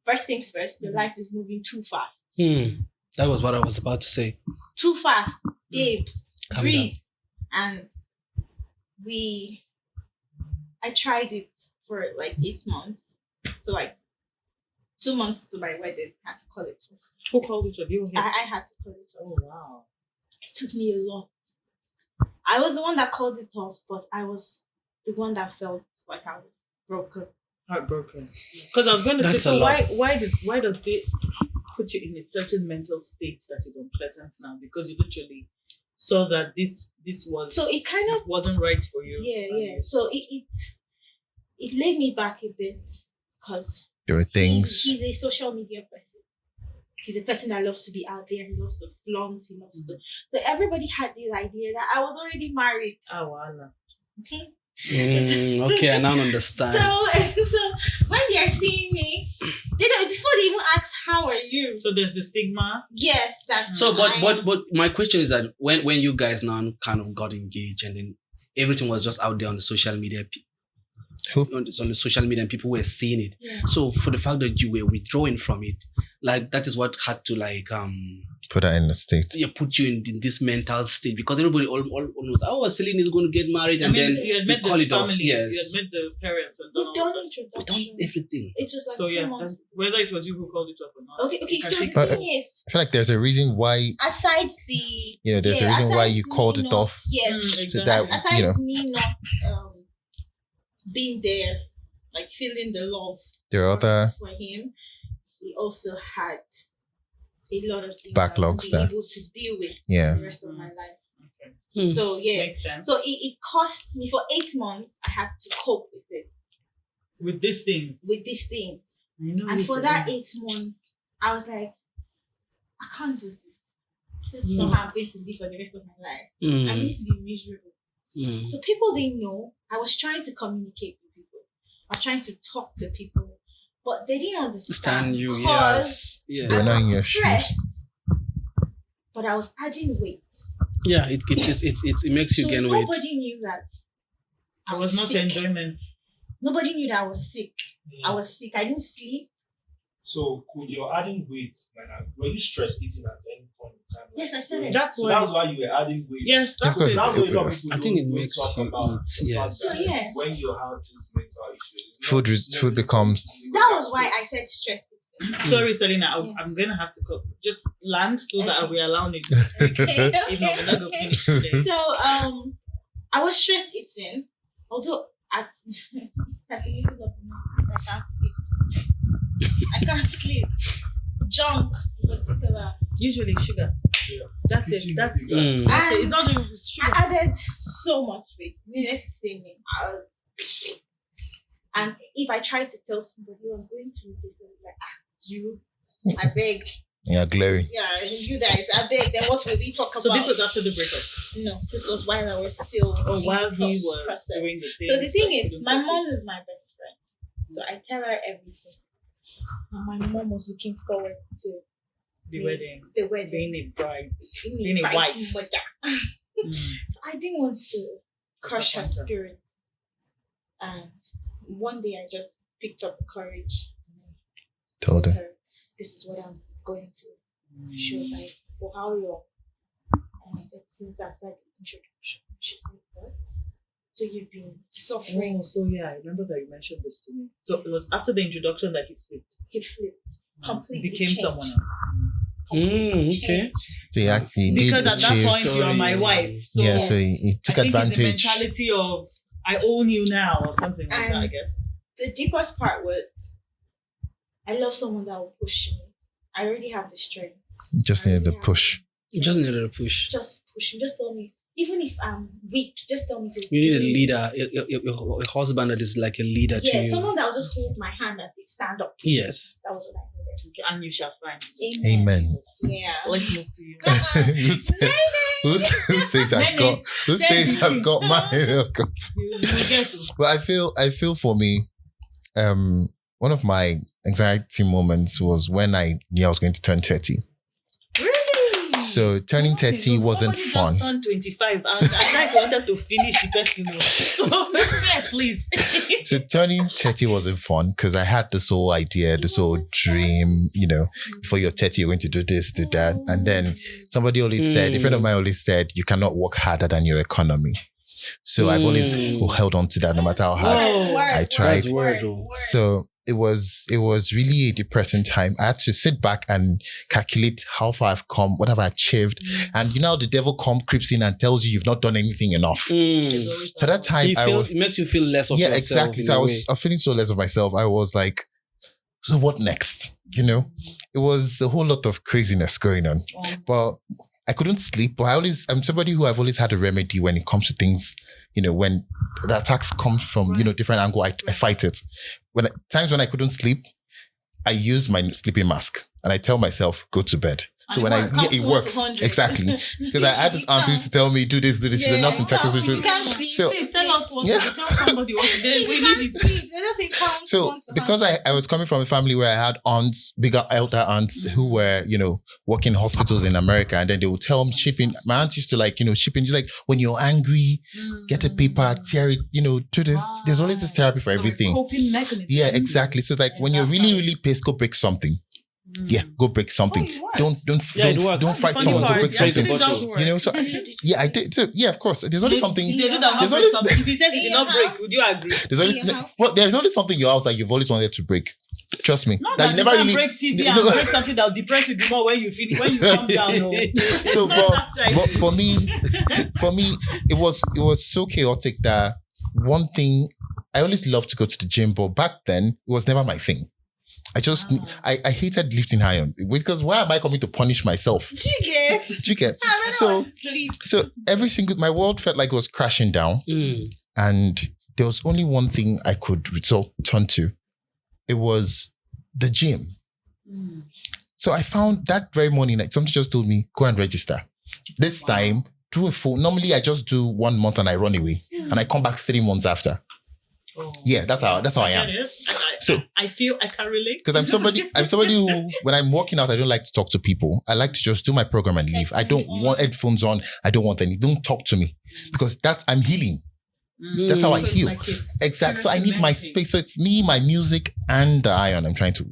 first things first, your life is moving too fast. Mm. That was what I was about to say. Too fast, babe. Calm Breathe. And I tried it for like 8 months. So like 2 months to my wedding, I had to call it off. Who called each of you? I had to call it off. Oh wow. It took me a lot. I was the one that called it off, but I was the one that felt like I was broken. Heartbroken. Because I was going to say, That's a so lot. why does it put you in a certain mental state that is unpleasant now? Because you literally saw that this was So it kind of- wasn't right for you. Yeah. So it laid me back a bit because There were things. he's a social media person. He's a person that loves to be out there. He loves to flaunt. He loves to. So everybody had this idea that I was already married. Ah, voila. Okay. Okay, I now understand. So when they are seeing me, they don't, before they even ask how are you. So there's the stigma. Yes, that's So, but my question is that when you guys now kind of got engaged and then everything was just out there on the social media, on the social media, and people were seeing it. Yeah. So for the fact that you were withdrawing from it, like that is what had to put that in the state. put you in this mental state, because everybody almost Celine is going to get married, and then you had we met call the it off. family, Yes, you had met the parents, and done We've done all that. we done introduction. everything. It was like So 2 yeah, months. whether it was you who called it up or not. Okay. you can So take the But- thing is, I feel like there's a reason why, aside there's a reason why aside you me called it not- off. Yes. exactly. So that, Aside me not being there, like feeling the love there are other for him, he also had a lot of things Backlogs I there. was able to deal with Yeah. the rest of my life. Okay. Hmm. So yeah. Makes sense. So it cost me for 8 months. I had to cope with it, with these things. with these things. I know And it's for a that lot. 8 months, I was like, I can't do this. This is not how I'm going to live for the rest of my life. I need to be miserable. So people didn't know. I was trying to communicate with people. I was trying to talk to people, but they didn't understand Understand you, because yes, They were I not was in your shoes. depressed, but I was adding weight. yeah. It makes you So gain weight. nobody knew that I It was not sick. enjoyment. Nobody knew that I was sick. I was sick. I didn't sleep. So could your adding weight, were you stress eating at any point in time? Yes, I started. That's So why. that's why you were adding weight. Yes, that's Because it. That's what a lot of people I think it don't makes talk you about. eat, The fact yes. that So, yeah. when you have these mental issues, Food becomes- That was why I said stress. Sorry, Selena. Yeah. I'm gonna have to just land so that Okay. we allow you to speak. Okay, If not, we're not gonna finish today. So I was stress eating, although at the middle of the night I can't sleep. I can't sleep. Junk in particular. Usually sugar. Yeah. That's it. That's it. Mm. That's it. It's not doing with sugar. I added so much weight. Needless to say, me. And if I try to tell somebody, oh, I'm going through this, I'm like, you, I beg. Yeah, glowing. Yeah, you guys, I beg. Then what will we talk about? So this was after the breakup. No, this was while I was still. Oh, while he in was process. doing the thing. So the thing is, my mom is my best friend. So I tell her everything. And my mom was looking forward to the wedding, the wedding. being a bride, Being being a bride's wife. mother. Mm. I didn't want to crush her Disappoint her. spirit. And one day I just picked up the courage and I Told her. this is what I'm going through. She was like, for how long? And I said, since after the introduction. She said, what? So you've been suffering. Oh, so yeah, I remember that you mentioned this to me. So it was after the introduction that he flipped. He flipped. He Completely became changed. someone else. Okay. Changed. So he actually did Because at that achieve. point you are my wife. So Yeah, so he took I think advantage. It's the mentality of I own you now or something like that, I And- guess. The deepest part was I love someone that will push me. I already have the strength. Just needed to push. You just needed a push. Just push me. Just tell me. Even if I'm weak, just tell me. You need a leader, a husband that is like a leader to Yeah, you. someone that will just hold my hand and say, stand up. Yes. That was what I needed. And you shall find. Amen. Yeah. Let's move to you. who says I've Nene, got? Who say says I've anything. got mine? Oh, God. You get to. But I feel for me, one of my anxiety moments was when I knew I was going to turn 30. Really? So turning 30 wasn't Somebody fun. just turned 25 and I wanted to finish the person. So share, please. So turning 30 wasn't fun because I had this whole idea, this whole dream, before you're 30, you're going to do this, do that. And then somebody always said, a friend of mine always said, you cannot work harder than your economy. So I've always held on to that no matter how hard. Whoa. I tried. That's word, though. So it was really a depressing time. I had to sit back and calculate how far I've come, what have I achieved. And the devil creeps in and tells you you've not done anything enough. So that time It makes you feel less of yourself. exactly. in So a I way. was feeling so less of myself. I was like, so what next? It was a whole lot of craziness going on. But I couldn't sleep. But I'm somebody who I've always had a remedy when it comes to things, when the attacks come from, different angle, I fight it. Times when I couldn't sleep, I use my sleeping mask and I tell myself, go to bed. So And when it it works. 100. Exactly. Because I had this aunt who used to tell me, do this. She's a nurse in Texas. You So, can't be- so- Please tell us what Yeah. to do. Tell somebody what to do. We You need can't it. see. They just say count so once, because I was coming from a family where I had aunts, bigger elder aunts who were, working in hospitals in America, and then they would tell me shipping. My aunt used to shipping. She's like, when you're angry, get a paper, tear it, do this. There's always this therapy for So everything. Coping mechanism. Yeah, exactly. So it's like when you're really, really pissed, go break something. Yeah, go break something. Oh, it works. Don't Yeah, it works. don't fight Funny someone. Go part, break yeah, something. it does work. So I did. So yeah, of course. There's only something. If they do that, There's not only- break something. If he says he In did your not break, house. would you agree? There's only In your house. there's only something in your house that you've always wanted to break. Trust me. Not That that you you never can really break TV No. and break something that will depress you the more when you calm down. No. So Not but, that type. but for me, it was so chaotic that one thing I always loved to go to the gym, but back then it was never my thing. I hated lifting iron because why am I coming to punish myself? Do you get? Do you get? I really So- want to sleep. So my world felt like it was crashing down, Mm. and there was only one thing I could turn to. It was the gym. So I found that very morning, like somebody just told me, go and register. This time, do a full. Normally, I just do 1 month and I run away, and I come back 3 months after. Oh. Yeah, that's how I am. Get it? So- I feel I can relate. Because I'm somebody who, when I'm working out, I don't like to talk to people. I like to just do my program and leave. I don't want headphones on. I don't want any. Don't talk to me because I'm healing. That's how I So it's heal. like it's Exactly. So I need my experimenting. space. So it's me, my music, and the iron I'm trying to,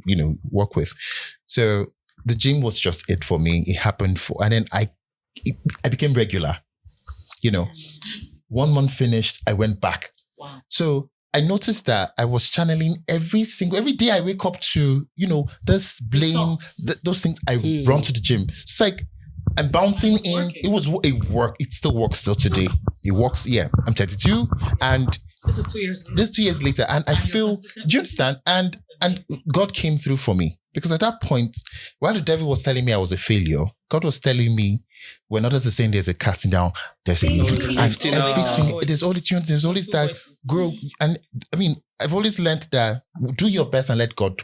work with. So the gym was just it for me. It happened and then I became regular. 1 month finished, I went back. Wow. So I noticed that I was channeling every day I wake up to, this blame, thoughts. those things, I run to the gym. It's like I'm bouncing It's in. working. It was a work. It still works till today. It works. Yeah. I'm 32 and This is 2 years later. this 2 years later, and I And you're feel, consistent. do you understand? And God came through for me because at that point, while the devil was telling me I was a failure, God was telling me when others are saying there's a casting down, there's a There's lifting, a and lifting every up. single there's always tunes, there's always that grow. And I mean, I've always learned that do your best and let God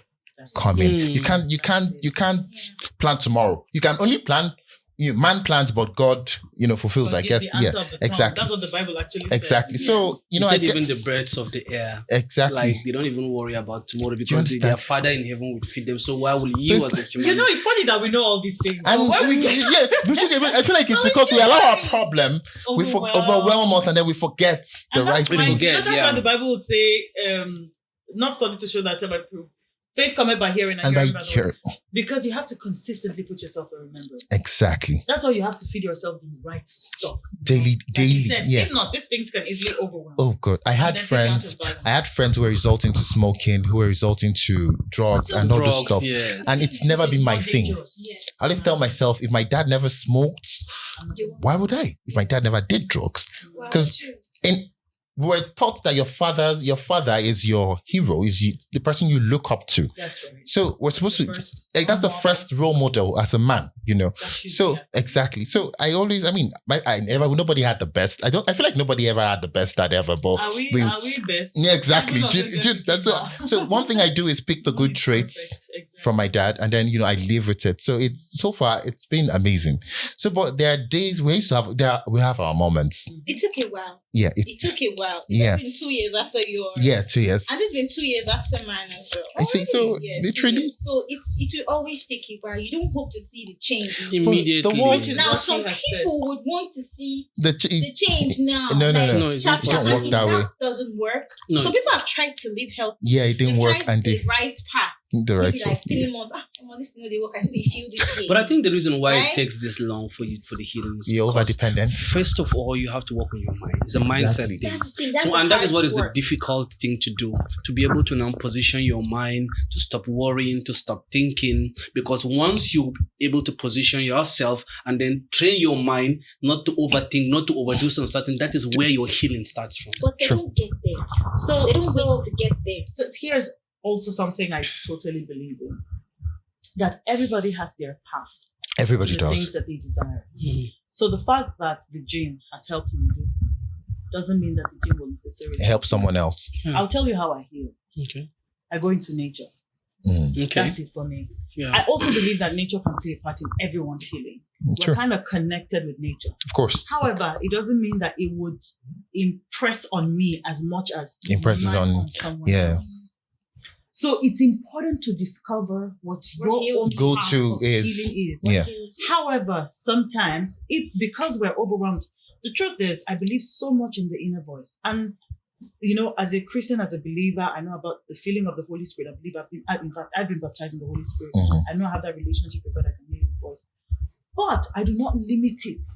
come in. You can't plan tomorrow. You can only plan. Man plans, but God, fulfills. God I gives guess. the answer Yeah, of the tongue. exactly. That's what the Bible actually says. Exactly. So You I said get even the birds of the air, exactly. like they don't even worry about tomorrow because understand? their Father in heaven will feed them. So why will you, it's as a like- human? It's funny that we know all these things. And But when we get yeah, I feel like it's because we allow our problem, we overwhelm us, and then we forget the And right that's why- things. forget. That's yeah. why the Bible would say, not study to show that self approved. Faith cometh by hearing And by hearing by the word. here, Because you have to consistently put yourself in remembrance. exactly, That's why you have to feed yourself the right stuff. daily, Like you said, yeah. If not, these things can easily overwhelm. Oh God, I had And then take you out friends. of balance. I had friends who were resulting to smoking, who were resulting to drugs and all this Drugs, stuff. yes. And it's never been my more thing. dangerous. Yes. I always tell myself, if my dad never smoked, why would I? If my dad never did drugs, Well, 'Cause- true. and we're taught that your father is your hero, the person you look up to. That's right. So we're supposed to. First That's the role first role model as a man, that should So be that. exactly. So nobody had the best. I feel like nobody ever had the best dad ever, but Are we best? yeah, exactly. People don't get it That's now. so one thing I do is pick the good Nobody's traits perfect. Exactly. from my dad, and then I live with it. So it's been amazing. So, but there are days we have our moments. It took a while. Yeah, It took a while. Yeah. It's been 2 years after your. yeah, 2 years. And it's been 2 years after mine as well. I see, so Yeah, 2 literally- years. So it will always take a while. You don't hope to see the change. Immediately. world Which is Now what some you have people would want to see The the change now. No, no, Like, no. No, it's chap, not chap, possible. and That if way. that doesn't work. No. Some people have tried to live healthy. yeah, it didn't They've work, tried and the right path. the right Maybe like stuff. 3 months. Come on, this they work. I see they feel this way. But I think the reason why Right? it takes this long for the healing is You're over because dependent. first of all, you have to work on your mind. It's a mindset Exactly. thing. That's the thing. That's So, the and that is hard what is the work. difficult thing to do, to be able to now position your mind, to stop worrying, to stop thinking. Because once you're able to position yourself and then train your mind not to overthink, not to overdo something, that is where your healing starts from. But they True. don't get there. So, They don't so wait to get there. So here's also something I totally believe in. That everybody has their path. Everybody to the things does. that they desire. Mhm. So the fact that the gym has helped me do doesn't mean that the gym will necessarily Help someone else. I'll tell you how I heal. Okay. I go into nature. Okay. That's it for me. Yeah. I also believe that nature can play a part in everyone's healing. Sure. We're kind of connected with nature. Of course. However, it doesn't mean that it would impress on me as much as it Impresses might on- someone yeah. else. So it's important to discover what your heals own you. Go path to of is- healing is. Yeah. However, sometimes because we're overwhelmed, the truth is, I believe so much in the inner voice. And as a Christian, as a believer, I know about the feeling of the Holy Spirit. I believe I've been baptized in the Holy Spirit. Mhm. I know I have that relationship with God. I can hear His voice. But I do not limit it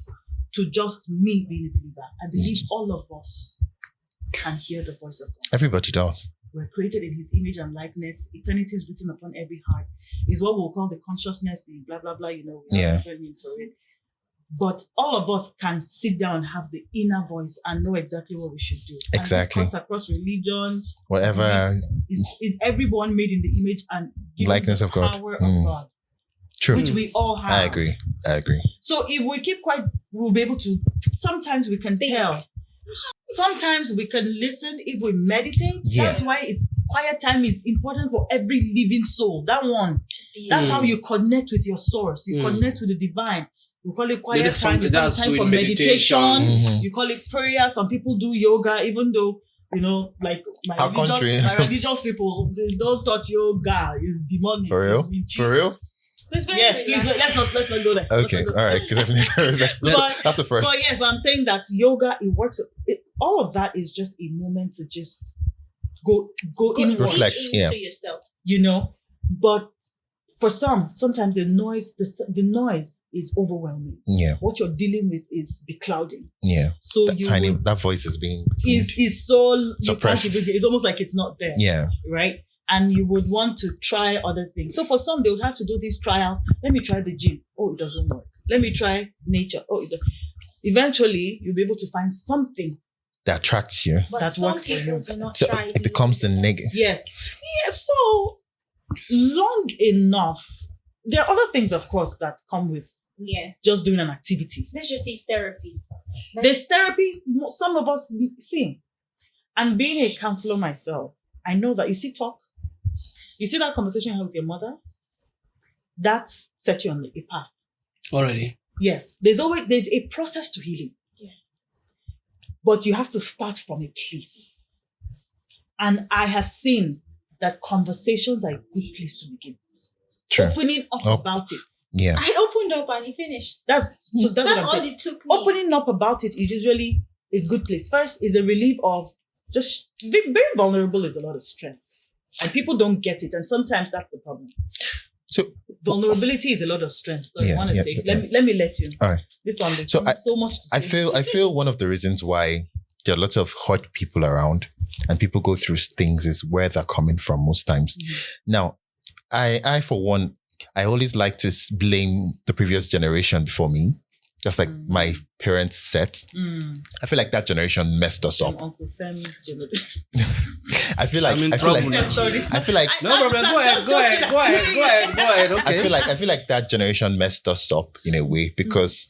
to just me being a believer. I believe all of us can hear the voice of God. Everybody does. We're created in His image and likeness. Eternity is written upon every heart. Is what we'll call the consciousness, the blah, blah, blah, we have Yeah. different names for it. But all of us can sit down and have the inner voice and know exactly what we should do. Exactly. And this cuts across religion. Whatever. Is everyone made in the image and given Likeness the of God. power Mm. of God, True. which we all have. I agree. So if we keep quiet, we'll be able to. Sometimes we can tell. Sometimes we can listen if we meditate. Yeah. That's why quiet time is important for every living soul. That one. That's how you connect with your source. You connect with the divine. We call it quiet time. You call it time for meditation. Mhm. You call it prayer. Some people do yoga, even though like Our country. my religious people, they don't touch yoga. It's demonic. For real? It's witchy. For real? It's very Yes, please, relaxing. let's not go there. Okay. Let's not go All there. right. 'Cause that's the first. But yes, but I'm saying that yoga, it works. All of that is just a moment to just go inward. Reflect. yeah. into yourself. But for sometimes the noise is overwhelming. Yeah. What you're dealing with is beclouding. Yeah. So That voice is being is so you can't suppressed. even- it's almost like it's not there. Yeah. Right? And you would want to try other things. So for some, they would have to do these trials. Let me try the gym. Oh, it doesn't work. Let me try nature. Oh, it doesn't. Eventually, you'll be able to find something. That attracts you. But That some works for people you. do not So try it becomes the negative. Yes. Yeah, so long enough. There are other things, of course, that come with Yeah. just doing an activity. Let's just say therapy. There's therapy, some of us see. And being a counselor myself, I know that you see that conversation you have with your mother, that sets you on a path. Already. Yes, there's a process to healing. Yeah. But you have to start from a place. And I have seen that conversations are a good place to begin. True. Opening up about it. Yeah. I opened up and he finished. That's what That's I'm all saying. it took me. Opening up about it is usually a good place. First is a relief of just being vulnerable is a lot of strength. And people don't get it. And sometimes that's the problem. So Vulnerability is a lot of strength. So Yeah, I want to yeah, say, yeah. let me let you. All right. This one, there's So so much to say. I feel one of the reasons why there are lots of hurt people around and people go through things is where they're coming from most times. Now, I for one, I always like to blame the previous generation before me, just like my parents set. I feel like that generation messed us up. Uncle Sam's generation. I feel like I'm in I feel like trouble now. Sorry. I feel like No problem. Go ahead. Okay. I feel like that generation messed us up in a way because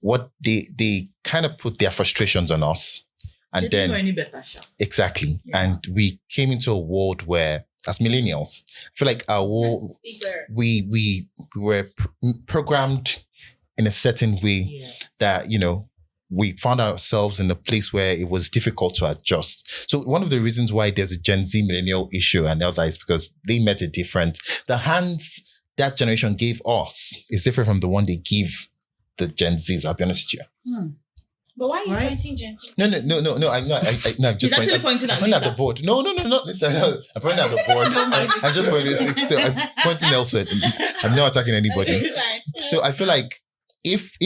what they kind of put their frustrations on us, and They didn't know then any better, Sha. exactly, Yeah. and we came into a world where, as millennials, I feel like our world Bigger. we were programmed in a certain way Yes. that we found ourselves in a place where it was difficult to adjust. So one of the reasons why there's a Gen Z millennial issue and all that is because they met it different. The hands that generation gave us is different from the one they give the Gen Zs. I'll be honest with you. But why are you Right. pointing, Jen? No. I'm not. I'm He's just actually pointing I'm at pointing at the Lisa. board. No. I'm pointing at the board. I'm just pointing. I'm pointing elsewhere. I'm not attacking anybody. Okay, fine, it's fine. So I feel like if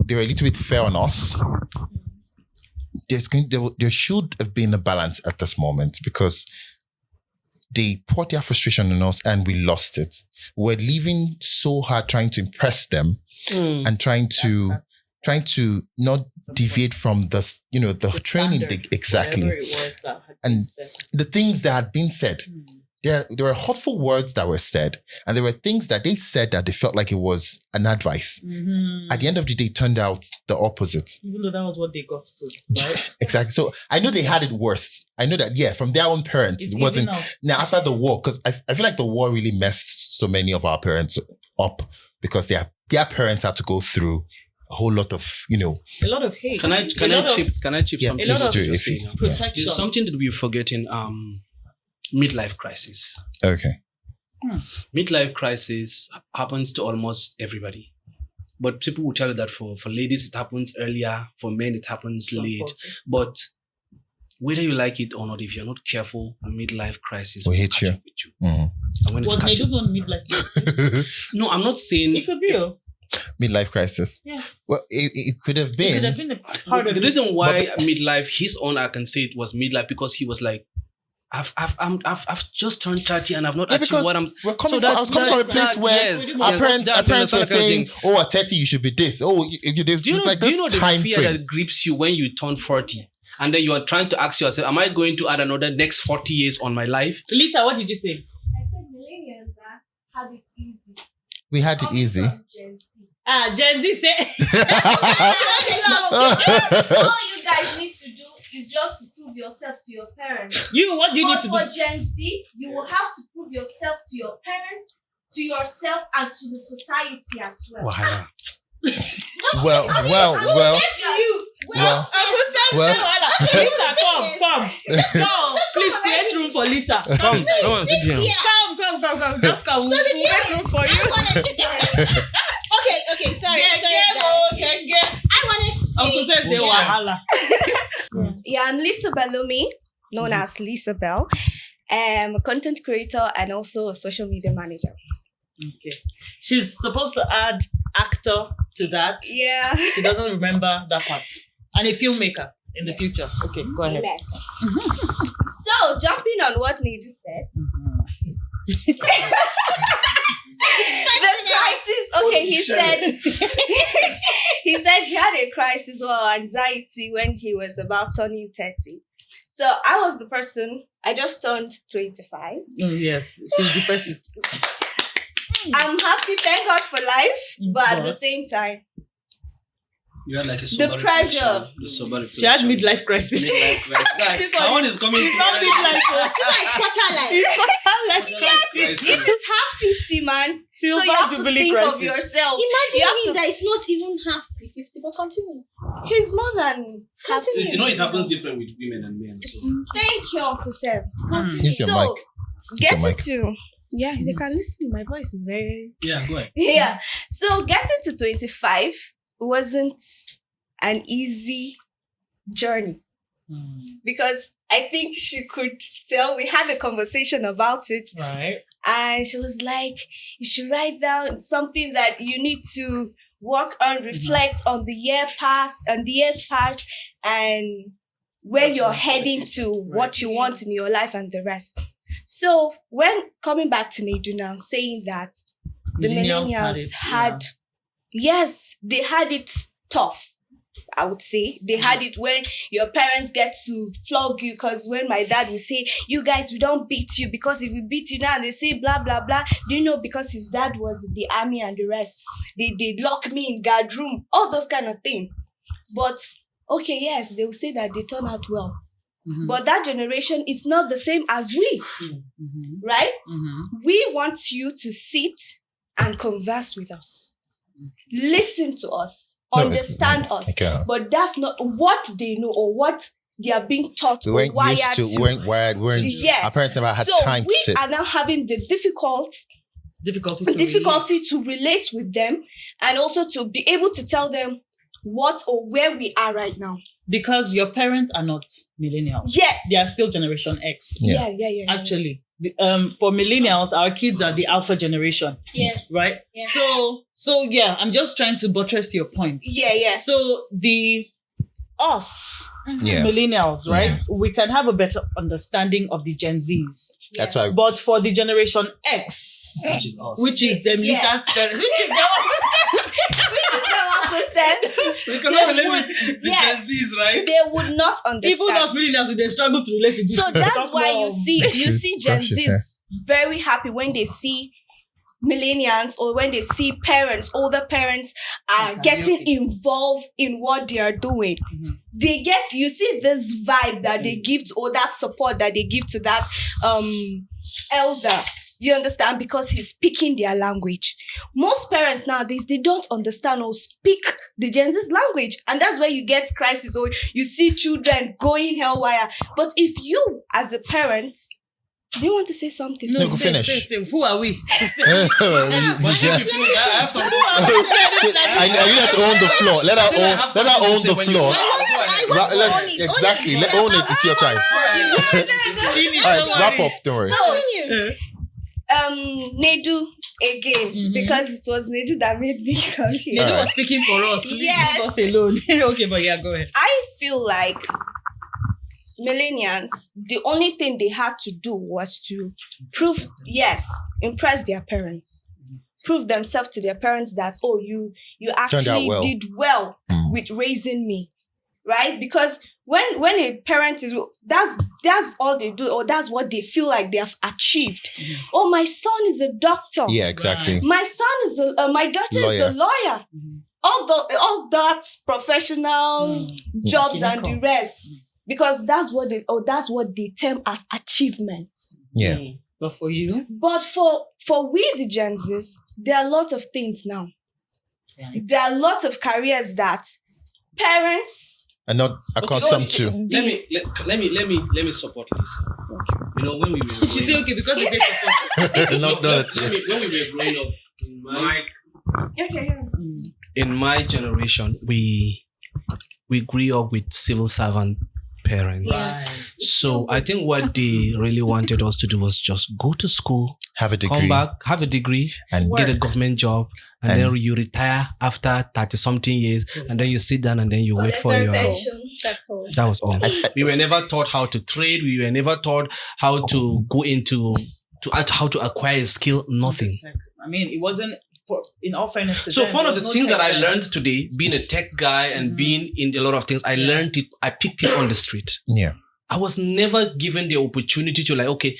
they were a little bit fair on us, there should have been a balance at this moment because they poured their frustration on us and we lost it. We're living so hard trying to impress them and trying to not deviate from the training standard, exactly. whatever it was that had And been said. the things that had been said. there were hurtful words that were said, and there were things that they said that they felt like it was an advice. Mhm. At the end of the day, it turned out the opposite. Even though that was what they got to, right? Exactly. So I know they had it worse. I know that, from their own parents, It's it wasn't. easy now. Now, after the war, because I feel like the war really messed so many of our parents up because their parents had to go through a whole lot of, A lot of hate. Can I A chip lot of something? a lot please of do, you're if you- saying now? protection. There's something that we're forgetting. Midlife crisis. Okay. Midlife crisis happens to almost everybody. But people will tell you that for ladies, it happens earlier. For men, it happens late. But whether you like it or not, if you're not careful, a midlife crisis Will hit catch you. up with you. Mhm. And when it Was catches- Nedu's on midlife crisis? No, I'm not saying... It could be. Oh. Midlife crisis. Yes. Well, it could have It been. could have been a part of The it. reason why midlife, his own, I can say it was midlife because he was like, I've just turned 30 and I've not achieved because what I'm... we're coming So I was coming from a that's- place where yes, our yes, parents that's were the kind of saying, thing. at 30 you should be this. There's Do you know, like do you this know the time fear frame. that grips you when you turn 40? And then you are trying to ask yourself, am I going to add another next 40 years on my life? Lisa, what did you say? I said millennials have it easy. We had it easy. From Gen Z. Gen Z say. All you guys need to do is just to prove yourself to your parents. What do you need But to for do? Gen Z, you will have to prove yourself to your parents, to yourself, and to the society as well. Wahala. well. Lisa, come. No, please create room for Lisa. Come on, sit here. Come. Just come. We'll make room for you. Okay, sorry. I wanted to Uncle say, Seth say wahala. Yeah, I'm Lisa Bellumi, known as Lisa Bell. I'm a content creator and also a social media manager. Okay. She's supposed to add actor to that. Yeah. She doesn't remember that part. And a filmmaker in the future. Okay, go ahead. So, jumping on what Nedu said, the crisis. Okay, he said he had a crisis or anxiety when he was about turning 30. So I was the person. I just turned 25. Oh, yes, she's the person. I'm happy, thank God for life, but at the same time, You had like a sober pressure. reflection. The sober reflection. She had midlife crisis. Midlife crisis. Like, This one someone is- is coming to Not midlife. it's quarter life. It's quarter life crisis. it is half 50, man. Silver So you have to Jubilee think crisis. of yourself. Imagine You have me to- that it's not even half 50, but continue. He's more than half. You know, it happens different with women and men. So. Thank you, Uncle Seth. Use your So, mic. Getting mic. to they can listen. My voice is very Yeah, go ahead. yeah. So getting to 25 wasn't an easy journey because I think she could tell. We had a conversation about it, Right. and she was like, "You should write down something that you need to work on, reflect on the years past, and where you're heading to, what you want in your life, and the rest." So when coming back to Nedu now, saying that the millennials had, yes, they had it tough. I would say they had it when your parents get to flog you, because when my dad would say, "You guys, we don't beat you, because if we beat you now," they say blah blah blah. Do you know, because his dad was in the army and the rest, they lock me in guard room, all those kind of things. But okay, yes, they will say that they turn out well. But that generation is not the same as we, right? We want you to sit and converse with us. Listen to us. Understand us. Okay. But that's not what they know or what they are being taught We or weren't wired used to, to. we weren't wired, Yes. our parents never had So time to we sit. are now having the difficulty to relate with them, and also to be able to tell them what or where we are right now. Because your parents are not millennials. Yes. They are still Generation X. Yeah. Yeah. Actually, for millennials, our kids are the alpha generation, Yes. right? Yeah. So yeah, I'm just trying to buttress your point. Yeah. So us Yeah. millennials, right? Yeah. We can have a better understanding of the Gen Zs. That's why But for the Generation X, Which is us. which is them Yeah. Lisa's parents, which is them. sense? We cannot They relate would- with the yes. Gen Zs, right? They would not understand. Even us millennials, they struggle to relate to this. So that's Talk why more you of- see Gen Precious, Zs very happy when they see millennials or when they see parents, older parents are Okay, getting okay. involved in what they are doing. Mhm. They get, you see this vibe that they give to, or that support that they give to that elder. You understand? Because he's speaking their language. Most parents nowadays, they don't understand or speak the Gen Z's language. And that's where you get crisis or you see children going hellwire. But if you, as a parent, do you want to say something? No, go finish. Say, who are we? But if you feel that, I have something. I need her to own the floor. Let her own. Let her own the floor. Exactly. Let own it. It's your time. All right, wrap up. Don't worry. So, Nedu again, Mhm. because it was Nedu that made me come here. Nedu Alright. was speaking for us. Leave Yes. us alone. Okay, but yeah, go ahead. I feel like millennials, the only thing they had to do was to impress their parents. Prove themselves to their parents that, oh, you actually well. did well Mm. with raising me. Right? Because when a parent is, that's all they do, or that's what they feel like they have achieved. Oh, my son is a doctor. Yeah, exactly. My son is my daughter is a lawyer. Mhm. All that professional jobs and the rest. Because that's what they term as achievements. Yeah. But for you, But for we the Gen Zs, there are a lot of things now. Right. There are a lot of careers that parents And not accustomed to. Let me support Lisa. You know, when we were she growing say up, okay because they say support. Not when we were growing up in my generation, we grew up with civil servant parents. Right. So I think what they really wanted us to do was just go to school, Have a degree come back, have a degree, and get a government job, and then you retire after 30-something years, and then you sit down and then you wait for your... That was all. We were never taught how to trade. We were never taught how to go into... how to acquire a skill, nothing. I mean, it wasn't, in all fairness to So them, one there of the was no things that tech I then. learned today, being a tech guy and being in a lot of things, I learned it, I picked it on the street. yeah. I was never given the opportunity to like, okay,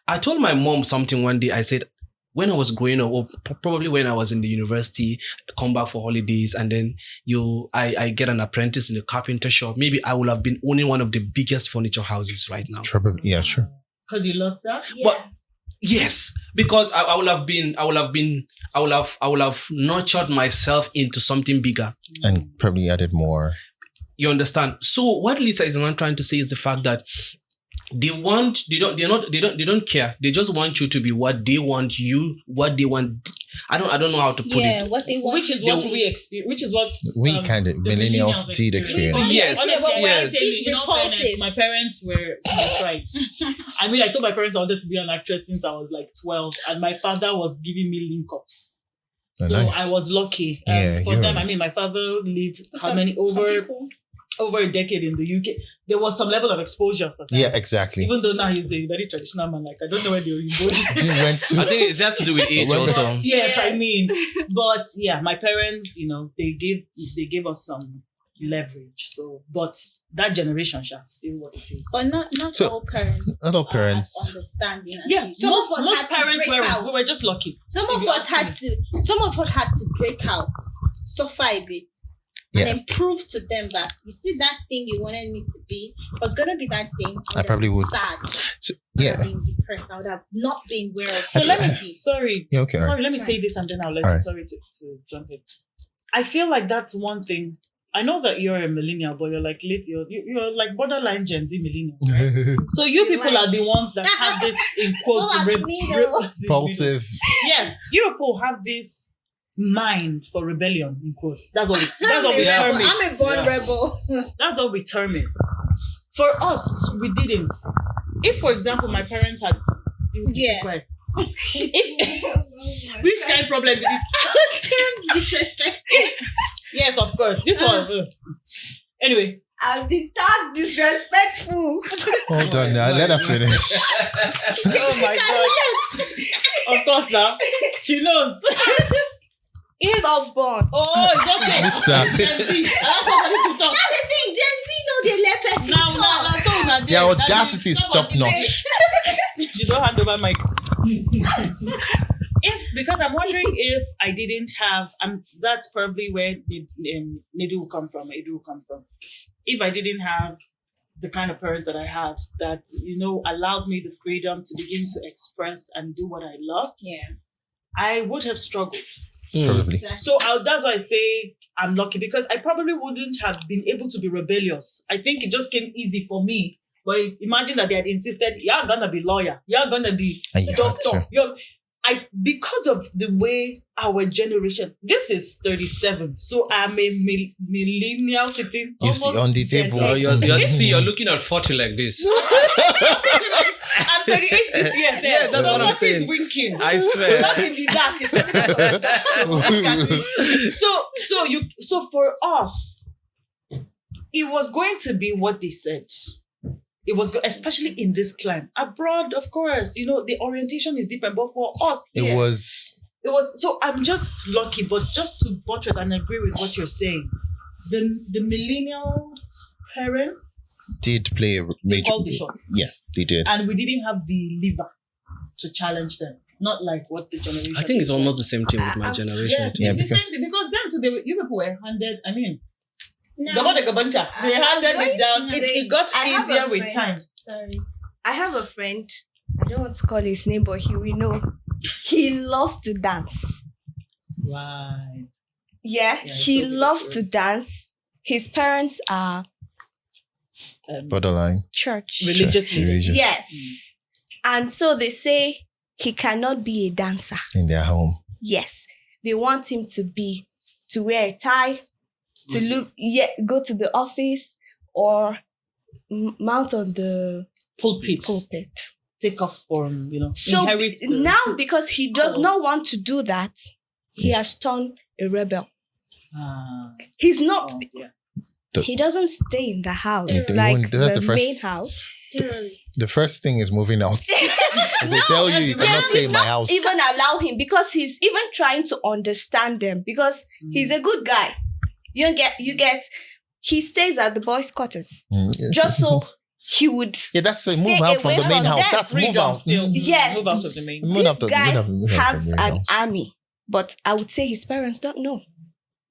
I told my mom something one day. I said, when I was growing up, or probably when I was in the university, I come back for holidays, and then I get an apprentice in a carpenter shop. Maybe I would have been owning one of the biggest furniture houses right now. Probably. Yeah, sure. Because you love that? But yes, because I would have nurtured myself into something bigger. And probably added more. You understand? So what Lisa is not trying to say is the fact that they don't care. They just want you to be what they want I don't know how to put it. what they want. Which is what we experience. Which is what We kind of the millennials did experience. Yes, Honestly, yes. In all fairness, my parents were right. I mean, I told my parents I wanted to be an actress since I was like 12, and my father was giving me link ups. Oh, So nice. I was lucky. Yeah, For you're them, right. I mean, my father lived over a decade in the UK. There was some level of exposure for them. Yeah, exactly. Even though now he's a very traditional man, like I don't know where they were You went to. I think it has to do with age When- also. Yes, I mean, but yeah, my parents, they gave us some leverage. So, but that generation shall still what it is. But not So, all parents. Not all are parents. understanding. Yeah, Some of us most had to parents break weren't. out. We were just lucky. Some If of you us ask had to break out, suffer a bit, Yeah. and then prove to them that you see that thing you wanted me to be was gonna be that thing. I probably would. Sad. So, I would yeah. have been depressed. I would have not been where I was So let supposed to me be. sorry. Yeah, okay, all Sorry, right. let me That's say right. this and then I'll let All you. right. Sorry to jump in. I feel like that's one thing. I know that you're a millennial, but you're like you're like borderline Gen Z millennial. Right? So you people are the ones that have this in quotes. Some are the middle. Impulsive. Yes, you people have this mind for rebellion in quotes. That's what we I'm a term rebel. it. I'm a born rebel. That's what we term it. For us, we didn't. If, for example, my parents had Yeah. quiet. Which kind of problem is this? Disrespectful. Yes, of course. This one. Anyway, I'm the third disrespectful. Hold on now. Let her finish. oh my god. Of course now. She knows. stubborn. Oh, it's okay. It's, Gen Z. I have somebody to talk. That's the thing, Gen Z know they let person Now, talk. so now Their audacity is top notch. You don't hand over my. Because I'm wondering if I didn't have, that's probably where Nidu will come from. Edu will come from. If I didn't have the kind of parents that I had, that allowed me the freedom to begin to express and do what I love, I would have struggled. Probably. So that's why I say I'm lucky, because I probably wouldn't have been able to be rebellious. I think it just came easy for me. But imagine that they had insisted, you're gonna be lawyer, you're gonna be And you doctor. had Because of the way our generation, this is 37, so I'm a millennial sitting You see, almost on the Gen table. X. You're looking at 40 like this. I'm 38 this year. Yeah, that's what I'm saying. Is winking. I swear. Not in the dark. It's so for us, it was going to be what they said. It was especially in this climate. Abroad, of course, the orientation is different. But for us, It was. So I'm just lucky. But just to buttress and agree with what you're saying, the millennials' parents Did play a major. called the shots. Yeah, they did. And we didn't have the liver to challenge them. Not like what the generation. I think it's almost the same thing with my generation. Yes, Yeah, it's the because- same thing, because then today you people were handed. I mean, No. Gaboncha, they handed it down. It got I have easier a with friend- time. Sorry. I have a friend. I don't want to call his name, but he will know. He loves to dance. Right. Yeah, Yeah, he it's so loves good. to dance. His parents are Borderline. church. Religious Church, leaders. religious. Yes. And so they say he cannot be a dancer. In their home. Yes. They want him to wear a tie, go to the office, or mount on the Pulpit. pulpit. Take off from, So inherit the- now, because he does call. not want to do that, he has turned a rebel. Ah, He's not. oh, yeah. He doesn't stay in the house Yeah, like that's the the first- main house. The first thing is moving out. As they tell you, you cannot stay in my house. Even allow him, because he's even trying to understand them, because he's a good guy. You get. He stays at the boys' quarters Yes. just so he would. Yeah, that's a stay move out from away the main from house. them. That's move Freedom out. still. Yes. Move out of the main. Move This out of- guy move out of the has main an house. army, but I would say his parents don't know.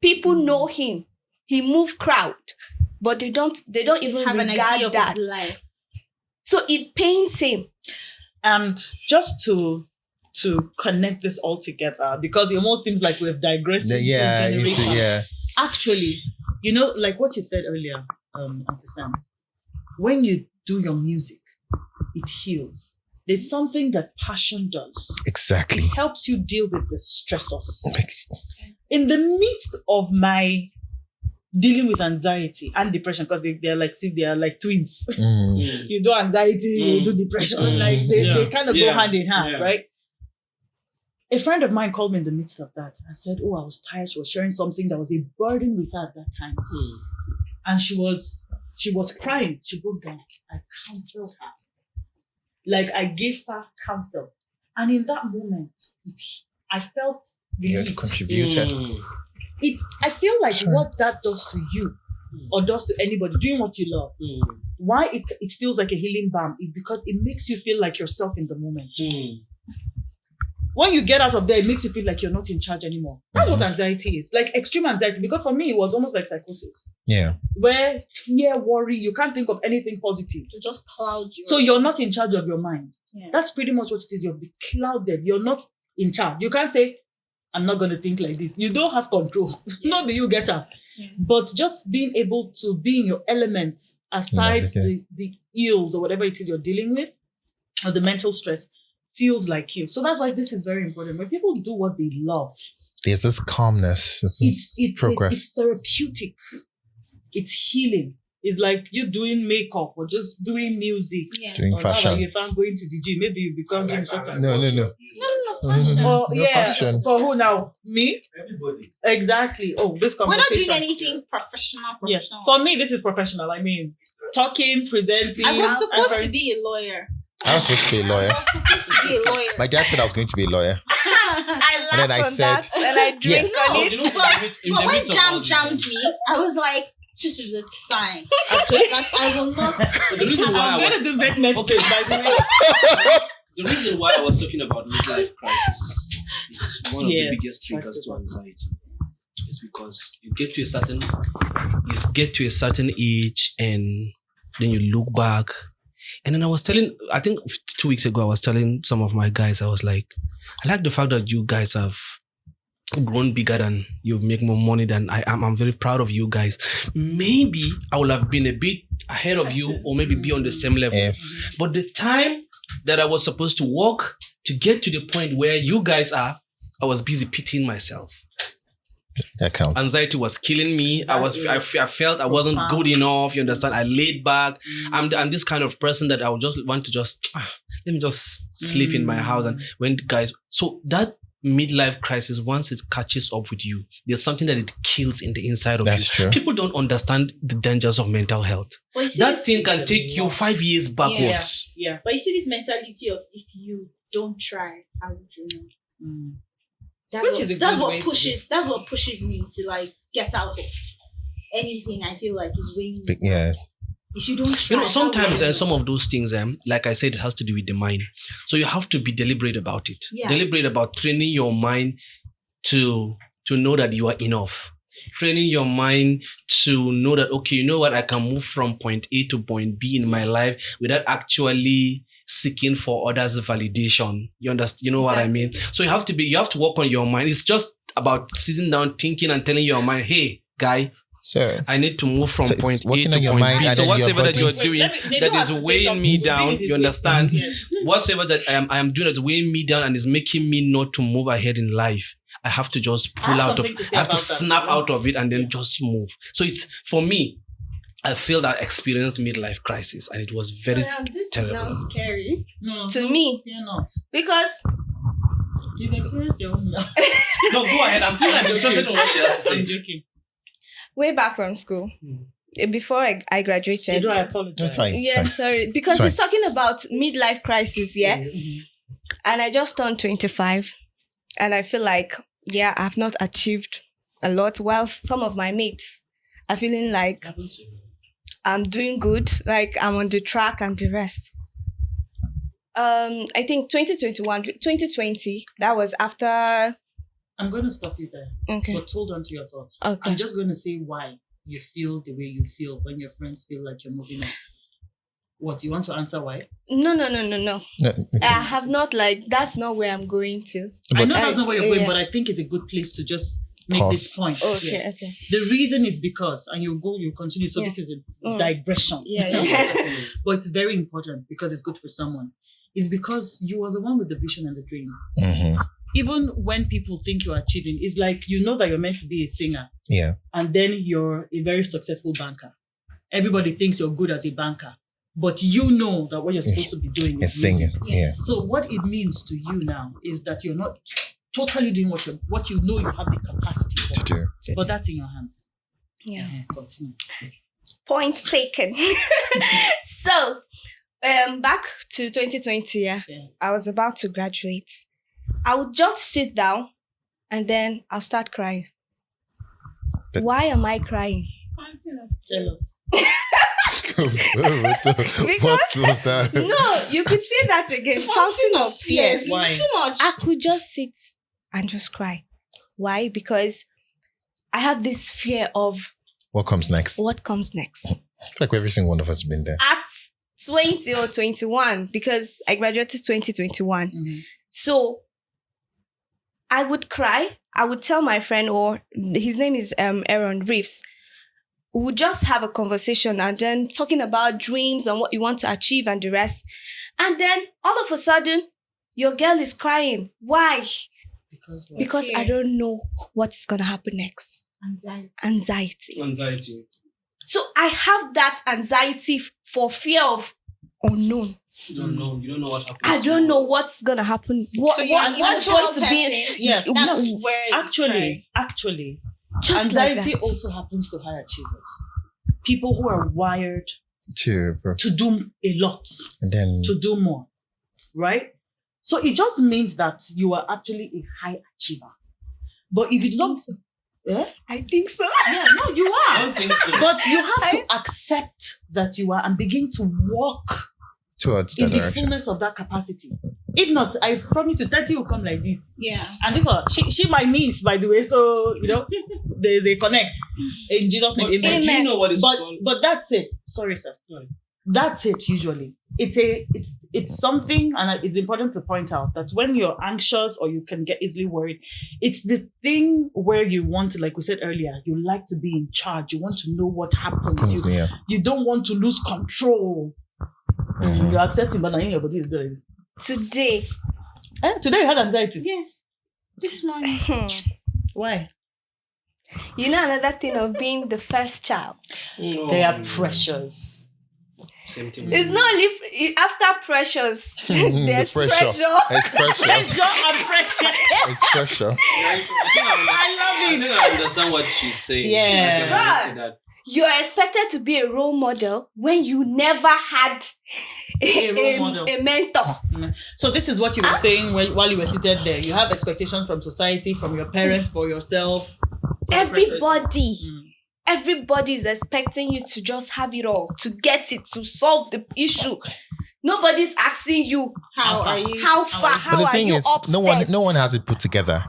People know him. He move crowd, but they don't even Have an regard idea of that. his life. So it pains him. And just to connect this all together, because it almost seems like we've digressed into generations. yeah. Actually, like what you said earlier, Uncle Sams, when you do your music, it heals. There's something that passion does. Exactly. It helps you deal with the stressors. In the midst of my dealing with anxiety and depression, because they are like twins. Mm. You do anxiety, you do depression, like they kind of go hand in hand, right? A friend of mine called me in the midst of that and said, "Oh, I was tired." She was sharing something that was a burden with her at that time, and she was crying. She broke down. I counseled her, like I gave her counsel, and in that moment, I felt You relieved. contributed. I feel like Sure. what that does to you or does to anybody doing what you love, why it feels like a healing balm is because it makes you feel like yourself in the moment. When you get out of there, it makes you feel like you're not in charge anymore. That's what anxiety is. Like extreme anxiety, because for me, it was almost like psychosis, Yeah. where fear, worry, you can't think of anything positive. To just cloud you. So you're not in charge of your mind. Yeah. That's pretty much what it is. You're clouded. You're not in charge. You can't say, I'm not going to think like this. You don't have control. Not that you get up. Yeah. But just being able to be in your elements aside the ills or whatever it is you're dealing with, or the mental stress, feels like you. So that's why this is very important. When people do what they love, There's this calmness. There's this progress. it's therapeutic. It's healing. It's like you doing makeup or just doing music. Yeah. Doing Or now that fashion. you found going to the gym, maybe you become gym instructor. No. No, fashion. Oh, No yeah. fashion. For who now? Me? Everybody. Exactly. Oh, this We're not conversation. doing anything professional. Yes. For me, this is professional. I mean, talking, presenting. I was supposed to answering- be a lawyer. I was supposed to be a lawyer. Be a lawyer. My dad said I was going to be a lawyer. I laugh then I on said- that and I drink on Oh, it. you know, But when Jam jammed me, I was like, this is a sign that I will not. the reason why I was do vet medicine, okay. by the way. The reason why I was talking about midlife crisis is one of Yes, the biggest triggers that's to it. anxiety. It's because you get to a certain age and then you look back. And then I think 2 weeks ago, I was telling some of my guys, I was like, I like the fact that you guys have grown bigger than you make more money than I am. I'm very proud of you guys. Maybe I would have been a bit ahead of you or maybe be on the same level. If But the time that I was supposed to walk to get to the point where you guys are, I was busy pitying myself. that counts. Anxiety was killing me. I felt I wasn't good enough. You understand? I laid back. I'm this kind of person that I would just want to let me just sleep in my house. And when guys, so that midlife crisis, once it catches up with you, there's something that it kills in the inside of That's you. true. People don't understand the dangers of mental health. But you see That this- thing can take you 5 years backwards. Yeah. But you see this mentality of if you don't try, how would you know? That's Which what, is a that's good way what to pushes. That's what pushes me to like get out of anything I feel like is weighing me. Yeah. If you don't try, You know, sometimes how will you some of those things, like I said, it has to do with the mind. So you have to be deliberate about it. Yeah. Deliberate about training your mind to know that you are enough. Training your mind to know that, okay, you know what, I can move from point A to point B in my life without actually seeking for others' validation. You understand? You know what I mean? So you have to work on your mind. It's just about sitting down, thinking and telling your mind, hey, guy, So I need to move from So it's point A working to on your point mind B. and So then your whatever that body- you're doing that is weighing me down, you understand? Yes. Whatever that I am doing that's weighing me down and is making me not to move ahead in life, I have to just pull I have out of something to say I have to about that. snap out of it and then just move. So it's, for me, I feel that I experienced midlife crisis and it was very So now this terrible. is now scary No, to me you're not. because You've experienced your own now. No, go ahead. I'm interested in what she has to I'm say. joking. way back from school, before I graduated. You know, I apologize. that's fine. Yeah, sorry. Because It's he's talking about midlife crisis, yeah? And I just turned 25. And I feel like, yeah, I've not achieved a lot. While some of my mates are feeling like I'm doing good, like I'm on the track and the rest. I think 2020, that was after. I'm going to stop you there. Okay. But hold on to your thoughts. Okay. I'm just going to say why you feel the way you feel when your friends feel like you're moving on. What, you want to answer why? No. No, I have not, like, that's not where I'm going to. I know that's not where you're going, yeah. but I think it's a good place to just make Pause. this point. Okay, Yes. okay. The reason is because, and you continue. So Yeah. this is a Mm. digression. Yeah. But it's very important because it's good for someone. It's because you are the one with the vision and the dream. Mm-hmm. Even when people think you're achieving, it's like you know that you're meant to be a singer Yeah. and then you're a very successful banker. Everybody thinks you're good as a banker, but you know that what you're supposed to be doing It's is singing. music. Yeah. So what it means to you now is that you're not totally doing what you know you have the capacity To for, do. but that's in your hands. Yeah. Continue. Point taken. So, back to 2020, yeah. I was about to graduate. I would just sit down and then I'll start crying. But- Why am I crying? Tell us. What was that? No, you could say that again. Fountain of tears. Why? Too much. I could just sit and just cry. Why? Because I have this fear of What comes next? what comes next. Like every single one of us has been there. At 20 or 21, because I graduated 2021. Mhm. So I would cry. I would tell my friend, or his name is Aaron Reeves. We would just have a conversation and then talking about dreams and what you want to achieve and the rest. And then all of a sudden, your girl is crying. Why? Because what? Because I don't know what's going to happen next. Anxiety. Anxiety. So I have that anxiety for fear of unknown. You don't know. You don't know what happens. I don't know what's going to happen. What's going to be. Yes, That's no, where you actually, Just like anxiety that. also happens to high achievers. People who are wired To to do a lot, and then to do more. right? So it just means that you are actually a high achiever. But if you do not, I think so. yeah, no, you I are. don't think so. But you have to accept that you are and begin to walk Towards in that the direction. fullness of that capacity. If not, I promise you, 30 will come like this. Yeah. And this one, she my niece, by the way. So there's a connect in Jesus' name. But Amen. do you know what is But called? that's it. Sorry, sir. Sorry. That's it. Usually, it's something, and it's important to point out that when you're anxious or you can get easily worried, it's the thing where you want to, like we said earlier, you like to be in charge. You want to know what happens. Yeah. You don't want to lose control. Mhm. You're accepting, but now your body is doing this. Today. Today you had anxiety. Yes. This morning. Why? You know another thing of being the first child. No. They are precious. Same thing. It's not only after pressures. There's pressure. pressure. It's pressure. Pressure and pressure. It's pressure. I think I understand what she's saying. Yeah. I can relate to that. You're expected to be a role model when you never had A role model. a mentor. So this is what you were saying while you were seated there. You have expectations from society, from your parents, for yourself. So Everybody. Mm. Everybody is expecting you to just have it all, to get it, to solve the issue. Nobody's asking you How are you? how far, But how the are thing you is, upstairs. no one has it put together.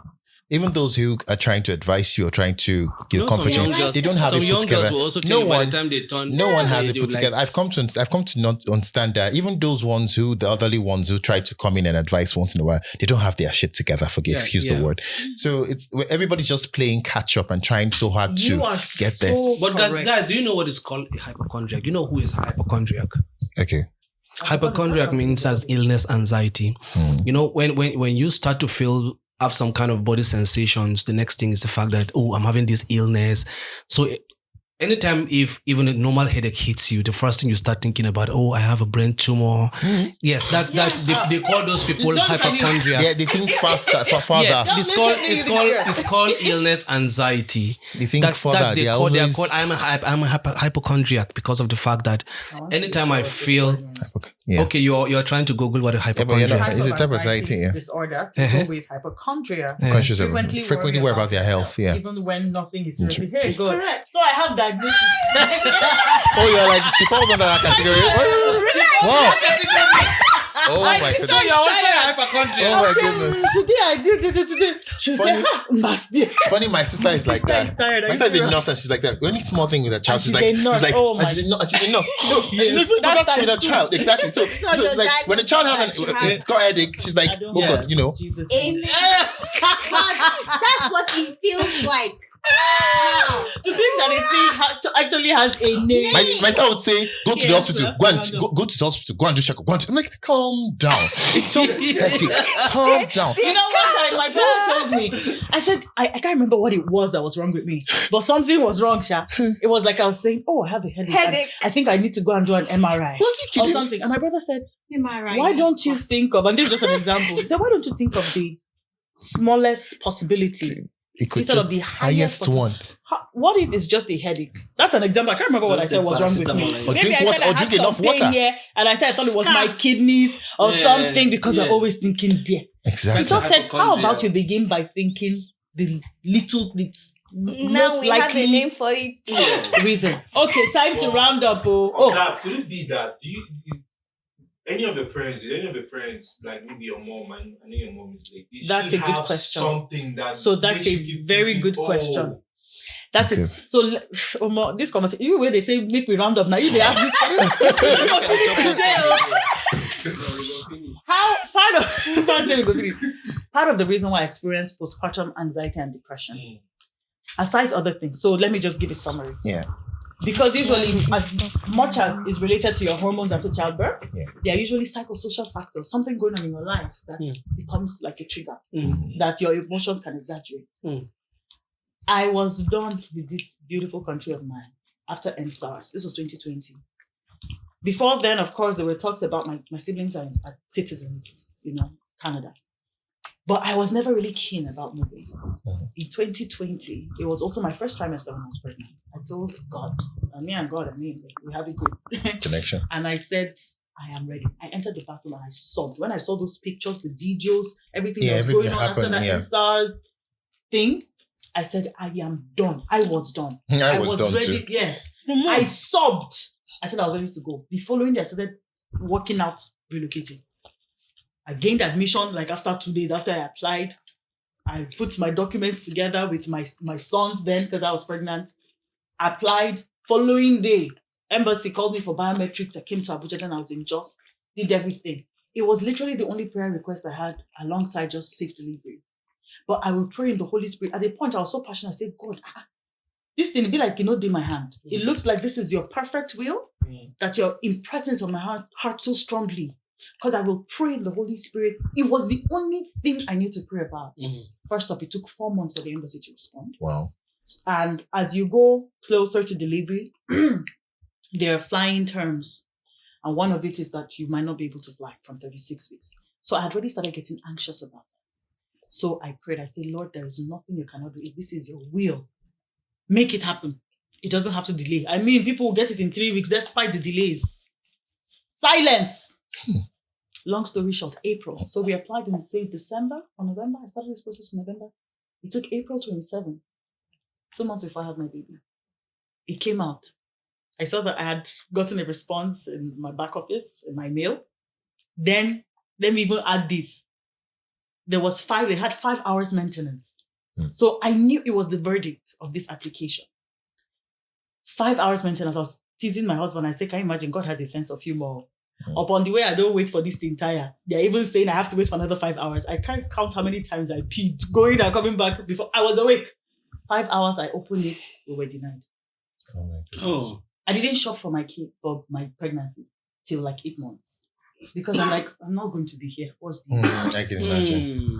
Even those who are trying to advise you or trying to You know, comfort some you, young girls, they don't have some it young put girls together. will also tell No you by one- the time they turn. No one has it they'll put be like, together. I've come to not understand that even those ones who, the elderly ones who try to come in and advise once in a while, they don't have their shit together. Excuse the word. So it's everybody's just playing catch up and trying so hard You to are get there. so But correct. guys, do you know what is called a hypochondriac? You know who is a hypochondriac? Okay. Hypochondriac means as illness, anxiety. You know, when you start to have some kind of body sensations, the next thing is the fact that, oh, I'm having this illness. So anytime if even a normal headache hits you, the first thing you start thinking about, oh, I have a brain tumor. Yes, that's they call those people Don't hypochondriac. Yeah, they think farther. Yes, Farther. it's called illness anxiety. They think further. They They are call always I'm a hypochondriac because of the fact that anytime I feel Yeah. okay, you're trying to Google what a but you're not- hypochondriac. It's a type of anxiety, yeah. disorder. Uh-huh. People with hypochondria conscious of frequently worry about their health. Yeah. even when nothing is seriously. True. Here you It's go. correct. So I have diagnosis. Oh, you're like she falls under that category. Wow. Oh my So goodness. you're also a hypochondriac. Oh my goodness. Today I did today. She Funny. said, "Must be." Funny, my sister is like Sister that. is tired. My sister is a nurse and she's like that. Any small thing with a child, And she's she's like, a nurse. she's like, Oh my- she's a nurse. No, Yes. no, That's that's with a true. child. Exactly. So So it's the like when a child has diagnosis that it's got a headache, she's like, I don't- oh Yeah. God, you know. Jesus. Amen. That's what it feels like. Now, To think that a thing actually has a name. My son would say, go to the Yes, hospital, that's go and random. go to the hospital, go and do checkup. I'm like, calm down. It's just headache. Calm down. You know what? My brother told me. I said, I can't remember what it was that was wrong with me, but something was wrong, Sha. It was like I was saying, oh, I have a headache. and Headache. I think I need to go and do an MRI What are you or kidding? something. And my brother said, am I right? why don't you think of, and this is just an example. He said, why don't you think of the smallest possibility It could instead of just the highest highest one. What if it's just a headache? That's an example. I can't remember what I Just said the was wrong with me. paracetamol. Or Maybe drink I water, said I or had drink some enough pain water. here, and I said I thought it was my Scam. kidneys or Yeah, something because yeah. we're always thinking there. Exactly. He just said, how hypochondria. about you begin by thinking the little bits Now most we have a likely name for it. reason. Okay, time to Well, round up. Oh, Now, could it be that any of your parents, like maybe your mom, and I know your mom is late, did That's she a good have question. something that So that's makes you a keep very thinking, good question. "Oh, that's Okay. it. So Omo, this conversation, you where they say make me round up now. You they ask this how part of the reason why I experience postpartum anxiety and depression, Mm. aside other things. So let me just give a summary. Yeah. Because usually, as much as is related to your hormones after childbirth, Yeah. there are usually psychosocial factors, something going on in your life that becomes like a trigger Mm. that your emotions can exaggerate. Mm. I was done with this beautiful country of mine after NSARS. This was 2020. Before then, of course, there were talks about my siblings are citizens, Canada. But I was never really keen about moving. In 2020, it was also my first trimester when I was pregnant. I told God, and me and God, we have a good Connection. and I said, I am ready. I entered the bathroom and I sobbed. When I saw those pictures, the videos, everything Yeah, that was everything going on after happened, that yeah. stars thing, I said, I am done. I was done. I was done ready. too. Yes. I sobbed. I said I was ready to go. The following day, I started working out, relocating. I gained admission like after 2 days after I applied. I put my documents together with my sons then because I was pregnant. Applied. Following day, embassy called me for biometrics. I came to Abuja, then I was in Jos, did everything. It was literally the only prayer request I had alongside just safe delivery. But I will pray in the Holy Spirit. At the point, I was so passionate. I said, God, this thing be like, in my hand. It looks like this is your perfect will, that you're impressing it on my heart so strongly. Because I will pray in the Holy Spirit. It was the only thing I knew to pray about. First up, it took 4 months for the embassy to respond. Wow. And as you go closer to delivery, there are flying terms. And one of it is that you might not be able to fly from 36 weeks. So I had already started getting anxious about that. So I prayed. I said, Lord, there is nothing you cannot do. If this is your will, make it happen. It doesn't have to delay. I mean, people will get it in 3 weeks despite the delays. Silence. Long story short, April. So we applied in, say, December or November. I started this process in November. It took April 27. 2 months before I had my baby. It came out. I saw that I had gotten a response in my back office, in my mail. Then, let me even add this. They had 5 hours maintenance. So I knew it was the verdict of this application. 5 hours maintenance. I was teasing my husband. I said, can you imagine? God has a sense of humor. Upon the way, I don't wait for this to entire. They're even saying I have to wait for another 5 hours. I can't count how many times I peed, going and coming back before I was awake. 5 hours, I opened it, we were denied. Oh my goodness. Oh. I didn't shop for my kid, for my pregnancy, till like 8 months. Because I'm like, I'm not going to be here. What's the I can imagine.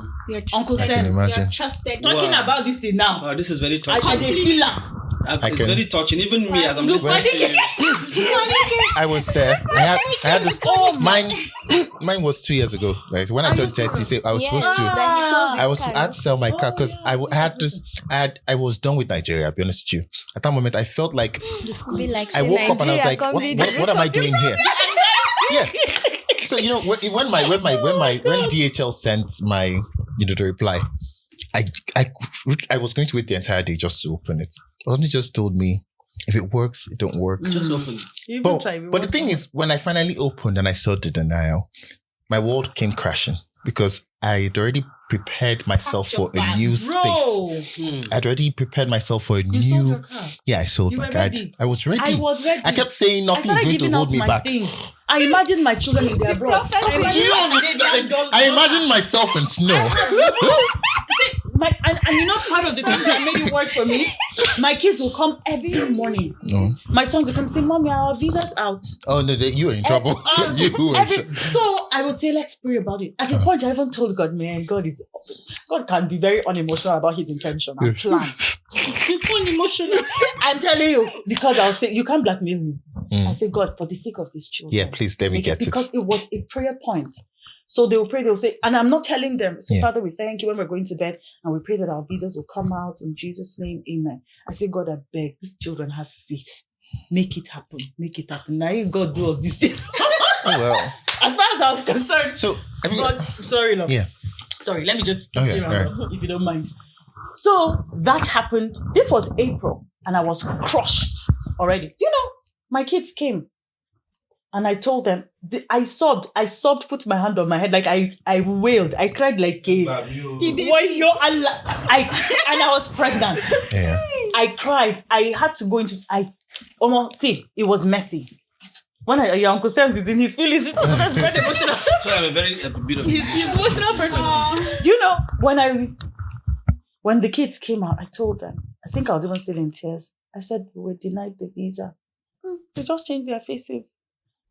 Uncle I can Sam, imagine. Trusted. talking Wow. about this thing now. Wow, this is very I touching. can feel am. It's can- very touching. Even me, as I'm listening to you. I was there. I had this. Oh, Mine was 2 years ago. Like when I turned 30, say I was supposed to. That he sold his I car. had to sell my car because I had this. I was done with Nigeria. I'll be honest with you. At that moment, I felt like Be like, I say, woke up and I was Nigeria like, company, what am I doing here? Yeah. So when DHL sent my the reply, I was going to wait the entire day just to open it. But somebody just told me, if it works, it don't work. Just open. But the thing is, when I finally opened and I saw the denial, my world came crashing because I had already prepared myself for a new space. I'd already prepared myself for a You sold new. your car. Yeah, I sold You my were car. ready. I was ready. I was ready. I kept saying I nothing's started going to giving hold out me my back. things. I imagined my children in their abroad. prophet. I Do you understand? Like, I imagine myself in snow. See, and you know, part of the thing that made it worse for me, my kids will come every morning. No. My sons will come and say, Mommy, our visa's out. Oh no, you were in trouble. You were in trouble. So I would say, let's pray about it. At a point, I even told God, man, God can be very unemotional about his intention and plan. Unemotional. I'm telling you, because I'll say, you can't blackmail me. I say, God, for the sake of these children. Yeah, please let me Make get it. because it was a prayer point. So they will pray, they'll say, and I'm not telling them, say, Yeah. Father, we thank you when we're going to bed, and we pray that our visas will come out in Jesus' name, amen. I say, God, I beg, these children have faith. Make it happen. Make it happen. Now, if God do us this thing. Oh, well. As far as I was concerned, So have you God, sorry, love. Yeah. Sorry, let me just Okay, quickly round alright. up, if you don't mind. So that happened. This was April, and I was crushed already. Do you know, my kids came. And I told them, I sobbed, put my hand on my head, like I wailed, I cried like a Bam, you. and I was pregnant. Yeah. I cried. I had to go into, it was messy. When your Uncle Sam is in his feelings, that's very emotional. So I'm a very bit of. He's emotional person. Do you know, when the kids came out, I told them, I think I was even still in tears. I said, we were denied the visa. They just changed their faces.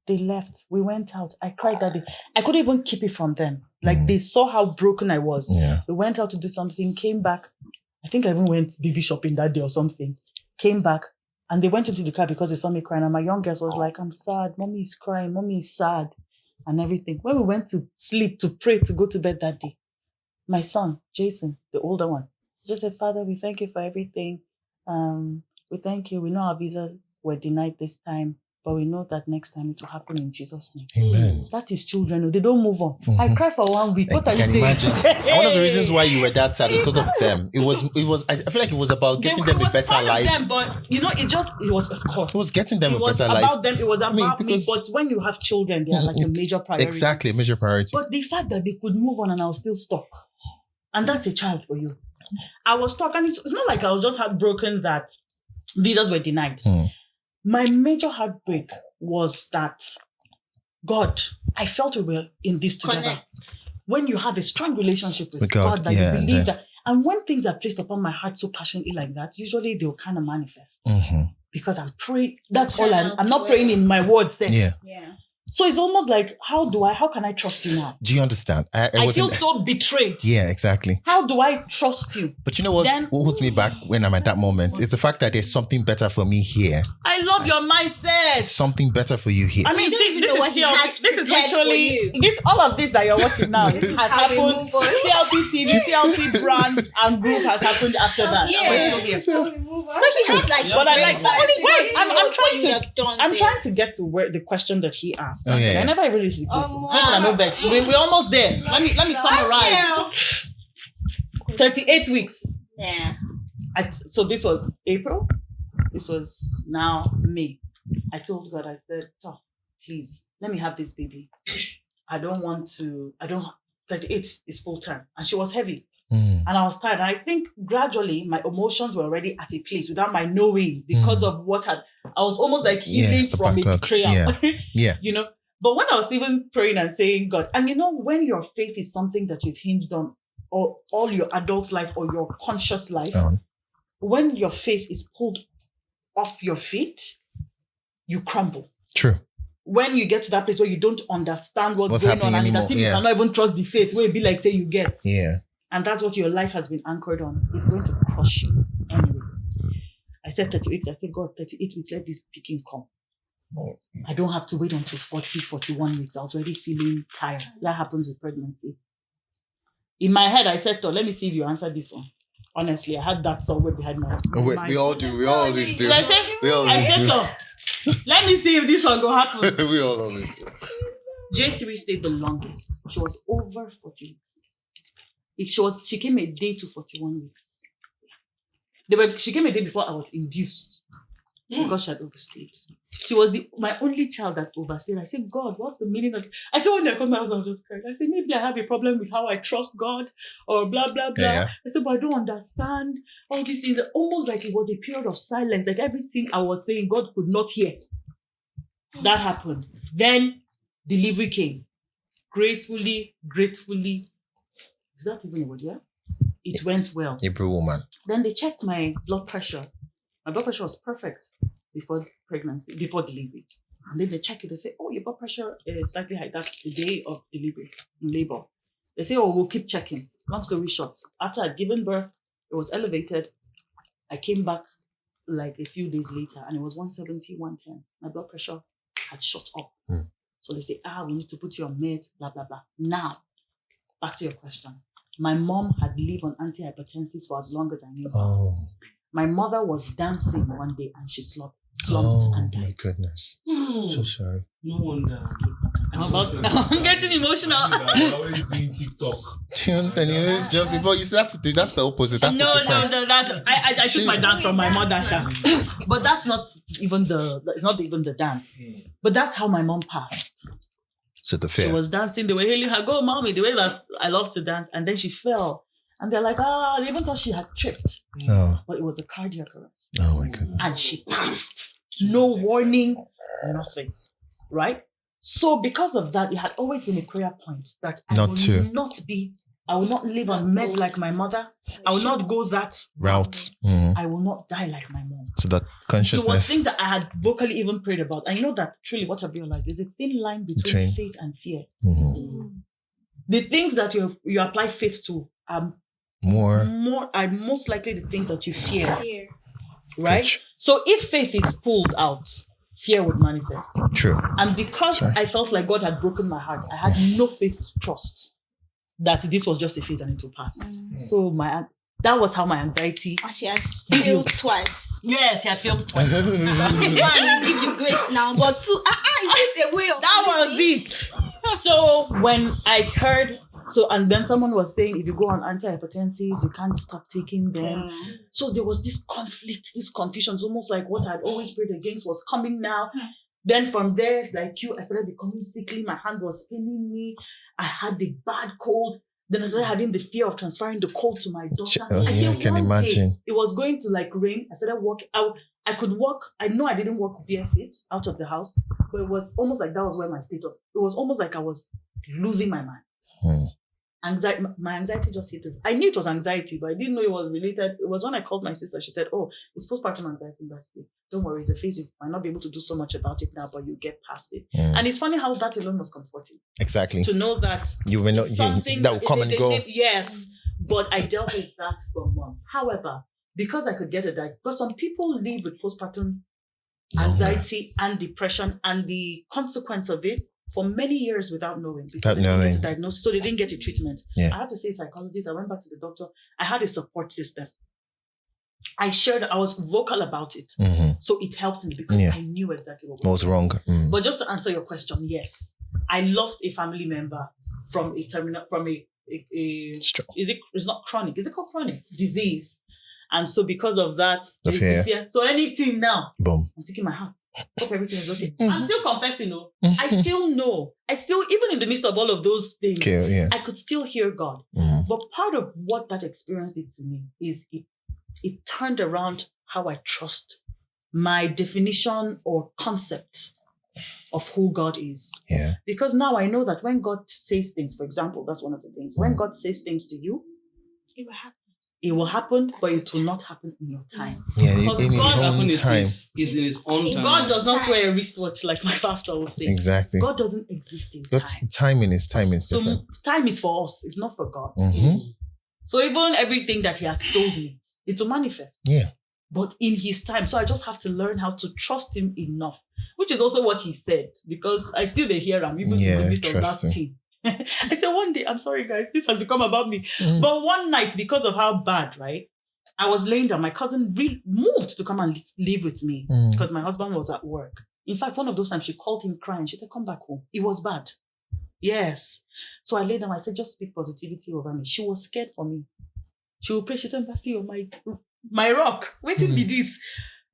They left. We went out. I cried that day. I couldn't even keep it from them. Like they saw how broken I was. Yeah. We went out to do something, came back. I think I even went baby shopping that day or something. Came back and they went into the car because they saw me crying. And my young girls was like, I'm sad. Mommy is crying. Mommy is sad. And everything. When we went to sleep, to pray, to go to bed that day, my son, Jason, the older one, just said, Father, we thank you for everything. We thank you. We know our visas were denied this time. but we know that next time it will happen in Jesus' name. Amen. That is children. They don't move on. I Mhm. cry for 1 week. What I are you can saying? imagine. And one of the reasons why you were that sad was because of them. It was. I feel like it was about getting them a better life. Them, but it was, of course. It was getting them It a was better life. about them. It was about mean, me. because- But when you have children, they are like a It's major priority. Exactly, a major priority. But the fact that they could move on and I was still stuck, and that's a child for you. I was stuck, and it's not like I was just heartbroken that visas were denied. Hmm. My major heartbreak was that, God, I felt we were in this together. Connect. When you have a strong relationship with With God, God, that yeah, you believe yeah. that, and when things are placed upon my heart so passionately like that, usually they'll kind of manifest Mhm. because I'm praying. That's Turn all out I'm not well. praying in my words. Yeah. Yeah. So it's almost like, how can I trust you now? Do you understand? I I feel wasn't. so betrayed. Yeah, exactly. How do I trust you? But you know what? Then- What holds me back when I'm at that moment is the fact that there's something better for me here. I love your mindset. There's something better for you here. I mean, You don't see, even this know is what he TLP. has This is prepared for literally you. all of this that you're watching now has how we happened. move on. TLP TV, TLP branch and group has happened after that. Yeah. And we're still here. So he has like. But I like. but Wait, I'm trying to. I'm there. trying to get to where the question that he asked. Oh, yeah, I yeah. never even reached the question. Oh, I know vex. We're almost there. Let me summarize. 38 weeks. Yeah. So this was April. This was now May. I told God, I said, oh, please, let me have this baby. I don't 38 is full time. And she was heavy. Mm. And I was tired. And I think gradually my emotions were already at a place without my knowing because of I was almost like healing the from a backlog. betrayal. Yeah. You know? But when I was even praying and saying, God, and you know, when your faith is something that you've hinged on all your adult life or your conscious life, when your faith is pulled off your feet, you crumble. True. When you get to that place where you don't understand what's going on, happening and it's anymore. as if Yeah. you cannot even trust the faith, where it be like, say, you get. Yeah. And that's what your life has been anchored on. It's going to crush you anyway. I said 38. I said, God, 38 weeks, let this picking come. I don't have to wait until 40, 41 weeks. I was already feeling tired. That happens with pregnancy. In my head, I said, let me see if you answer this one. Honestly, I had that somewhere behind my mind. We all do. We all always do. Did I say? We all I always said, do. let me see if this one will happen. We all always do. J3 stayed the longest. She was over 40 weeks. She came a day to 41 weeks. She came a day before I was induced because she had overstayed. She was my only child that overstayed. I said, God, what's the meaning of it? I said, when I come to my house, I was just crying. I said, maybe I have a problem with how I trust God or blah, blah, blah. Yeah. I said, but I don't understand all these things. Almost like it was a period of silence. Like everything I was saying, God could not hear. That happened. Then delivery came. Gracefully, gratefully. Is that even a word? Yeah? It went well. Hebrew woman. Then they checked my blood pressure. My blood pressure was perfect before pregnancy, before delivery. And then they check it. They say, oh, your blood pressure is slightly high. That's the day of delivery, in labor. They say, oh, we'll keep checking. Long story short, after I'd given birth, it was elevated. I came back like a few days later and it was 170, 110. My blood pressure had shot up. Mm. So they say, we need to put you on meds, blah, blah, blah. Now, back to your question. My mom had lived on antihypertensives for as long as I knew. Oh. My mother was dancing one day and she slumped Oh and my died. goodness. Hmm. So sorry. No wonder. I'm getting emotional. I'm always doing TikTok. Do you understand? You always jump people. You see, that's the opposite. That's the different. No. I took my dance from my mother, Sha. But that's not even it's not even the dance. But that's how my mom passed. So the She fear. was dancing. They were hailing her, go, mommy, the way that I love to dance. And then she fell. And they're like, they even thought she had tripped. Oh. But it was a cardiac arrest. Oh my goodness. And she passed. No warning, nothing. Right? So because of that, it had always been a prayer point that I will not live on meds like my mother. I will not go that Route. Mm. I will not die like my mom. So that There was consciousness. things that I had vocally even prayed about. And you know that truly what I've realized, there's a thin line between faith and fear. Mhm. The things that you apply faith to are More. most likely the things that you fear. Here. Right? Touch. So if faith is pulled out, fear would manifest. True. And because Sorry. I felt like God had broken my heart, I had no faith to trust that this was just a phase and it will pass. So that was how my anxiety. And she has failed twice. Yes, he had failed twice. One, give you grace now, but two, is it a way of That was living? it. So when I heard, and then someone was saying, if you go on antihypertensives, you can't stop taking them. So there was this conflict, this confusion. It's almost like what I'd always prayed against was coming now. Then from there, like you, I started becoming sickly. My hand was paining me. I had the bad cold. Then I started having the fear of transferring the cold to my daughter. I can imagine. It was going to like rain. I started walking out. I could walk. I know I didn't walk barefoot out of the house, but it was almost like that was where my state of. It was almost like I was losing my mind. Anxiety. My anxiety just hit us. I knew it was anxiety, but I didn't know it was related. It was when I called my sister. She said, "Oh, it's postpartum anxiety. That's it. Don't worry, it's a phase. You might not be able to do so much about it now, but you get past it." And it's funny how that alone was comforting. Exactly. To know that You will not. something That will come and go. Yes, but I dealt with that for months. However, because I could get a diagnosis, because some people live with postpartum anxiety and depression and the consequence of it for many years without knowing. Because they didn't get a diagnosis, so they didn't get a treatment. Yeah. I had to say psychologist. I went back to the doctor. I had a support system. I was vocal about it. So it helped me because I knew exactly what was wrong. But just to answer your question, yes, I lost a family member from a terminal, it's not chronic, is it called chronic disease? And so because of that, The fear. So anything now, Boom. I'm taking my heart. Hope everything is okay. I'm still confessing, though. I still know. Even in the midst of all of those things, I could still hear God. But part of what that experience did to me is it turned around how I trust my definition or concept of who God is. Yeah. Because now I know that when God says things, for example, that's one of the things. When God says things to you, it will happen. It will happen, but it will not happen in your time. Yeah, Because in his God own time. Is in his own time. God does not wear a wristwatch like my pastor will say. Exactly. God doesn't exist in God's time. timing is timing. So time is for us. It's not for God. So even everything that he has told me, it will manifest. Yeah. But in his time. So I just have to learn how to trust him enough, which is also what he said, because I still hear him, even in the midst of that thing. I said one day, I'm sorry guys, this has become about me. But one night, because of how bad, right? I was laying down. My cousin moved to come and live with me because my husband was at work. In fact, one of those times she called him crying. She said, "Come back home." It was bad. Yes. So I laid down. I said, "Just speak positivity over me." She was scared for me. She will pray. She said, "Pastor, you're my rock. Waiting be this.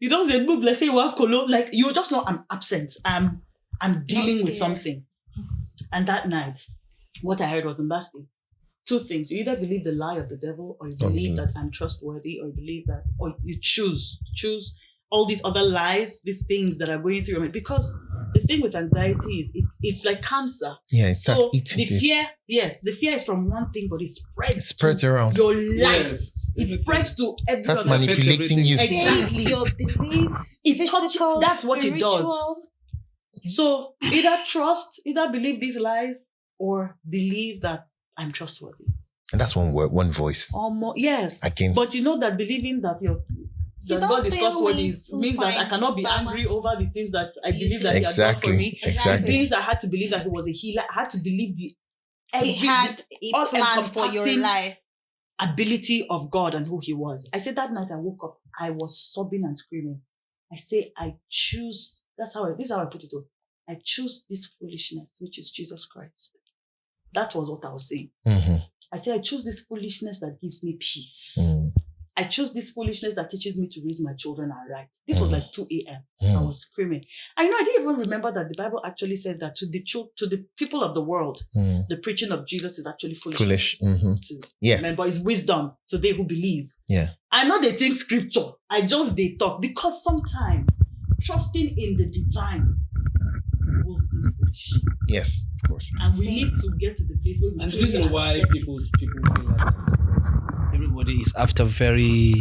You don't say move. Let's say one colo. Like you just know I'm absent. I'm dealing with something." And that night, what I heard was embarrassing. Two things. You either believe the lie of the devil, or you believe that I'm trustworthy, or you believe that, or you choose all these other lies, these things that are going through your mind. Because the thing with anxiety is it's like cancer. Yeah, it starts eating the fear. Yes, the fear is from one thing, but it spreads around your life. It spreads to every That's other. manipulating you. Exactly. Your belief, Physical, that's what spiritual. it does. So either believe these lies or believe that I'm trustworthy. And that's one word, one voice. Or more, yes. Against. But you know that believing that that God is trustworthy means that I cannot be angry over the things that I believe that He has done for me. Exactly. It means I had to believe that He was a healer. I had to believe He had a plan for your life. Ability of God and who He was. I said that night I woke up, I was sobbing and screaming. I say I choose. This is how I put it up. I choose this foolishness, which is Jesus Christ. That was what I was saying. I say I choose this foolishness that gives me peace. I choose this foolishness that teaches me to raise my children aright. This was like 2 a.m. I was screaming. I didn't even remember that the Bible actually says that to the people of the world, the preaching of Jesus is actually foolish. Remember, it's wisdom to they who believe. Yeah. I know they think scripture. They talk, because sometimes trusting in the divine will seem foolish. Yes, of course. And we need to get to the place where we And the truly reason why accept people feel like that is everybody is after very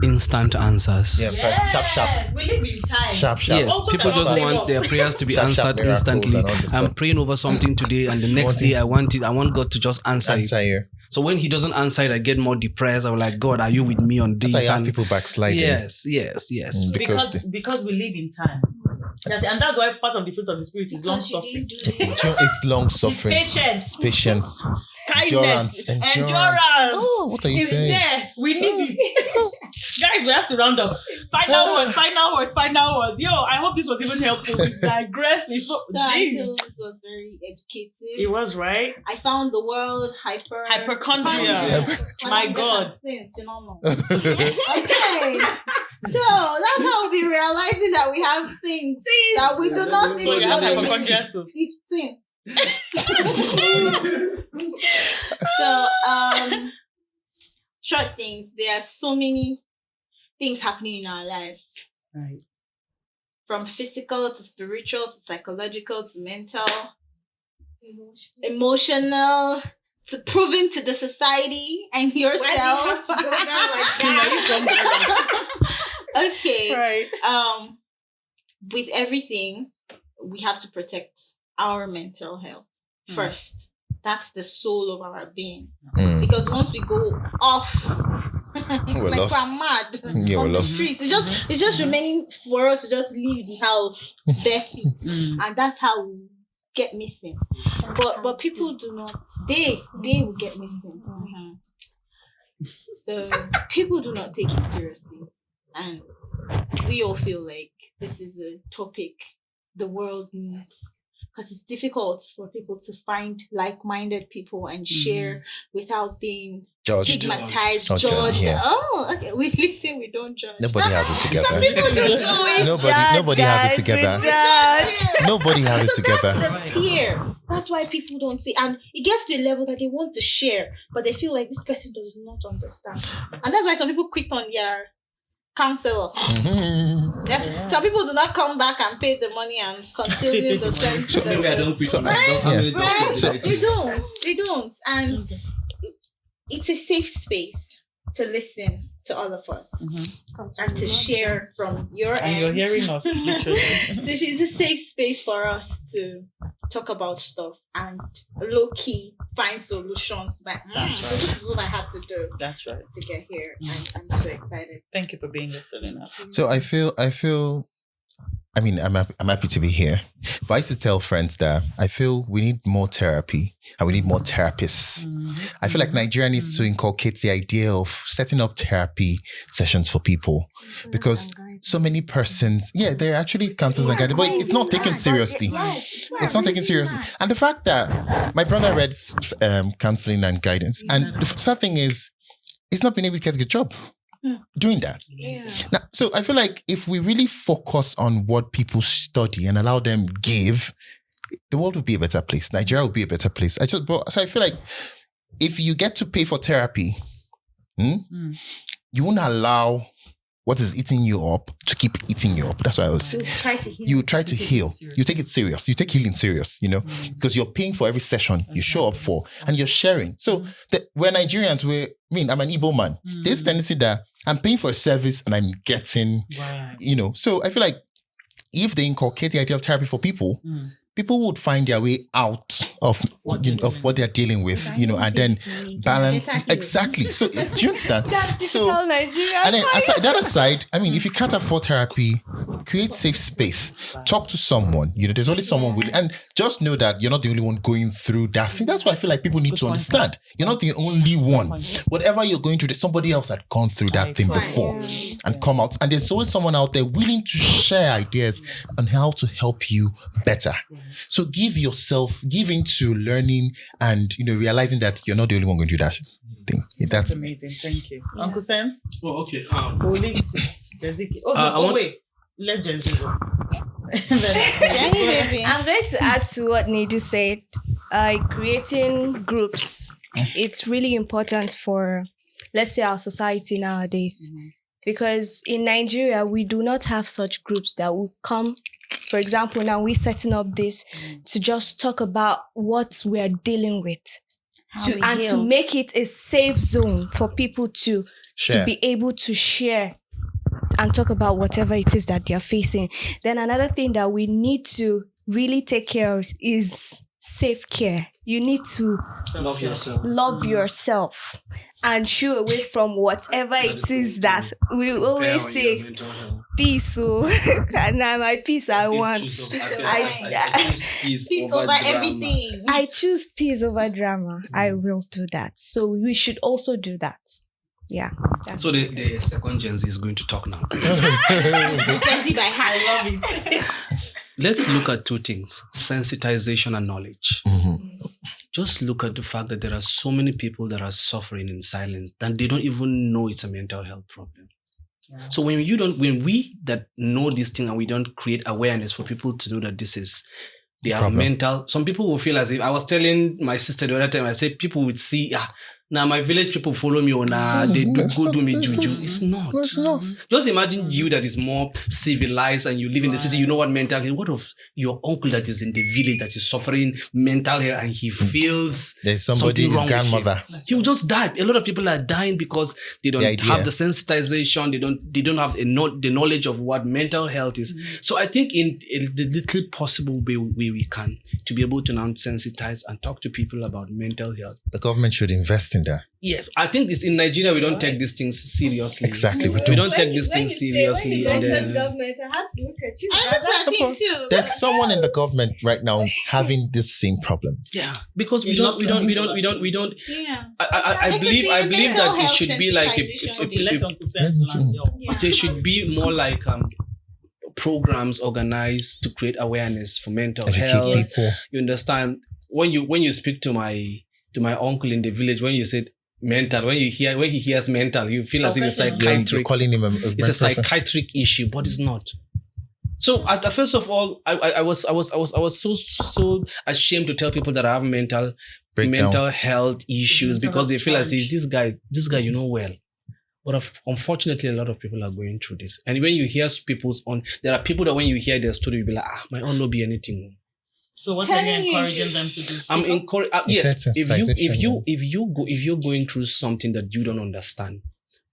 instant answers. Yeah, sharp. We live in time. Sharp. Yes, Also people cannot just blame want us. their prayers to be Sharp, answered miracles instantly. and all this I'm stuff. praying over something today, and the next day I want God to just answer it. you. So when He doesn't answer it, I get more depressed. I'm like, God, are you with me on this? That's why you have And people backsliding. yes. Because we live in time. Yes, and that's why part of the fruit of the Spirit is long suffering. It's long suffering. Patience. Kindness. Endurance. Oh, what are you It's saying? there. We need it. Guys, we have to round up. Final words. Yo, I hope this was even helpful. We digress. We so So I jeez. feel this was very educative. It was right. I found the word Hypochondria. My God. Since you know. Okay. So that's how we'll be realizing that we have things that we do not So even you have know that hypochondria too. it's things. So short things. There are so many things happening in our lives. Right. From physical to spiritual to psychological to mental, emotional to proving to the society and yourself. Why do you have to go down like that? Okay. Right. With everything, we have to protect our mental health first. That's the soul of our being. Mm. Because once we go off, We're like lost. we're mad Yeah, on we're the lost. streets. It's just remaining for us to just leave the house bare feet, and that's how we get missing. But people do not. They will get missing. So people do not take it seriously, and we all feel like this is a topic the world needs. Because it's difficult for people to find like-minded people and share without being Judged. stigmatized, Not judged, judged. yeah. Oh, okay. We listen, we don't judge. Nobody has it together. Some people do it. Nobody has it together. Nobody has it So together. that's the fear. That's why people don't see. And it gets to a level that they want to share, but they feel like this person does not understand. And that's why some people quit on their counselor. Mhm. Yes. Some people do not come back and pay the money and continue the same. So- Maybe I don't quit. So- I don't have any Right? doctors. So- They don't. And it's a safe space to listen to all of us and to share from your And you're end. hearing us, literally. So it's a safe space for us to talk about stuff and low key find solutions. But That's so right. this is what I had to do That's right. to get here, and I'm so excited. Thank you for being here, Selena. So I feel. I mean, I'm happy to be here. But I used to tell friends that I feel we need more therapy and we need more therapists. I feel like Nigeria needs to inculcate the idea of setting up therapy sessions for people because so many persons, they're actually counselors and guidance, but it's not taken seriously. It's not taken seriously. And the fact that my brother read counseling and guidance, and the sad thing is, he's not been able to get a good job doing that. Now, so I feel like if we really focus on what people study and allow them give, the world would be a better place. Nigeria would be a better place. So I feel like if you get to pay for therapy, you won't allow what is eating you up to keep eating you up. That's what I would say. Try to heal. You try to heal. You take it serious. You take healing serious, because you're paying for every session you show up for and you're sharing. So we're Nigerians. I'm an Igbo man. There's tendency that I'm paying for a service and I'm getting, so I feel like if they inculcate the idea of therapy for people, people would find their way out of what they're dealing with, and then balance. Exactly. So do you understand? So, and then that aside, I mean, if you can't afford therapy, create safe space. Talk to someone. There's always someone willing, and just know that you're not the only one going through that thing. That's why I feel like people need to understand. You're not the only one. Whatever you're going through, there's somebody else that gone through that thing before and come out. And there's always someone out there willing to share ideas on how to help you better. So give into learning and realizing that you're not the only one going to do that thing. That's amazing. Thank you. Uncle Sams? Oh, okay. Wait. Let Jenny go. I'm going to add to what Nidu said. Creating groups. It's really important for, let's say, our society nowadays. Because in Nigeria, we do not have such groups that will come. For example, now we're setting up this to just talk about what we're dealing with. To make it a safe zone for people to be able to share and talk about whatever it is that they're facing. Then another thing that we need to really take care of is self-care. You need to love yourself and shoo away from whatever it is that we always say. Peace, and my peace I want. I choose peace over everything. I choose peace over drama. I will do that. So we should also do that. Yeah. So the second Gen Z is going to talk now. Gen Z by heart. I love it. Let's look at two things: sensitization and knowledge. Mhm. Just look at the fact that there are so many people that are suffering in silence that they don't even know it's a mental health problem. Yeah. So when we that know this thing and we don't create awareness for people to know that this is, they have Problem. mental, some people will feel as if, I was telling my sister the other time, I said people would see, now my village people follow me on, they do me juju. It's not. It's not. Just imagine you that is more civilized and you live in the city, you know what mental health. What of your uncle that is in the village that is suffering mental health and he feels There's somebody, something his wrong grandmother. with him? He will just die. A lot of people are dying because they don't The idea. have the sensitization. They don't have the knowledge of what mental health is. So I think in the little possible way we can to be able to now sensitize and talk to people about mental health. The government should invest in that. Yes, I think it's in Nigeria we don't take these things seriously. Exactly. We We don't. don't take these things seriously. When And you then, mentioned government, I had to look at you. I looked at him too. There's someone in the government right now having this same problem. yeah, because we A don't. lot of Yeah. I believe that it should be like Okay, let Uncle Sam's land go. Yeah. there should be more like programs organized to create awareness for mental Educate health. people. You understand, when you speak to my uncle in the village, when you said mental, when he hears mental, you feel as if it's Okay. You're psychiatric. calling him a It's a mad person. psychiatric issue, but it's not. So first of all, I was so ashamed to tell people that I have mental health issues Mental because they health feel as if challenge. this guy you know well. But unfortunately, a lot of people are going through this. And when you hear there are people that when you hear their story, you'll be like, my own no be anything. So what are you encouraging them to do? I'm Speak up? encouraging. You Yes, said sensitization, if you're going through something that you don't understand,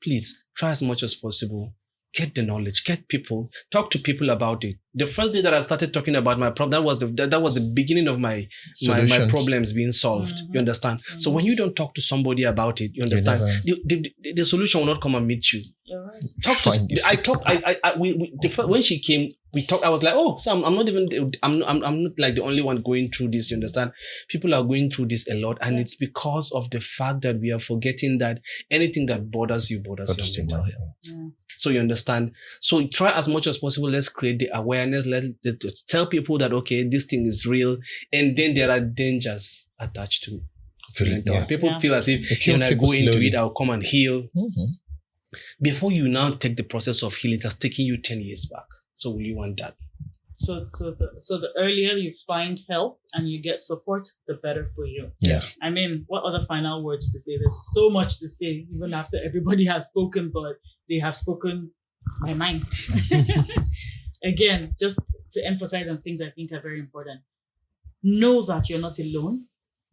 please try as much as possible. Get the knowledge. Get people. Talk to people about it. The first day that I started talking about my problem, that was the beginning of my Solutions. problems being solved. You understand? So when you don't talk to somebody about it, you understand, the solution will not come and meet you. You're right. Talk to. Find this. I talked. When she came, we talked. I was like, oh, so I'm not like the only one going through this. You understand? People are going through this a lot, and it's because of the fact that we are forgetting that anything that bothers you bothers your mental health. Yeah. So you understand. So try as much as possible. Let's create the awareness. Let's tell people that okay, this thing is real, and then there are dangers attached to mental health. People feel as if It kills when I people go into slowly. it, I'll come and heal. Mhm. Before you now take the process of healing, it has taken you 10 years back. So will you want that? So the earlier you find help and you get support, the better for you. Yes. I mean, what other final words to say? There's so much to say, even after everybody has spoken, but they have spoken my mind. Again, just to emphasize on things I think are very important. Know that you're not alone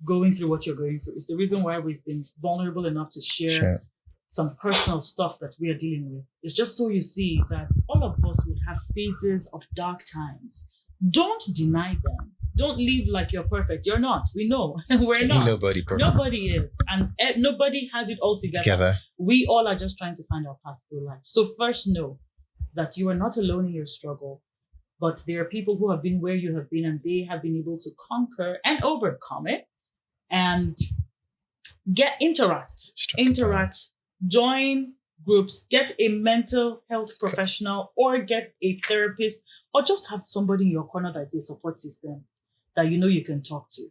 going through what you're going through. It's the reason why we've been vulnerable enough to share Sure. some personal stuff that we are dealing with. It's just so you see that all of us would have phases of dark times. Don't deny them. Don't live like you're perfect. You're not. We know. We're Ain't not. nobody perfect. Nobody is. And nobody has it all Together. We all are just trying to find our path through life. So first know that you are not alone in your struggle, but there are people who have been where you have been and they have been able to conquer and overcome it and interact, join groups, get a mental health professional or get a therapist or just have somebody in your corner that's a support system that you know you can talk to.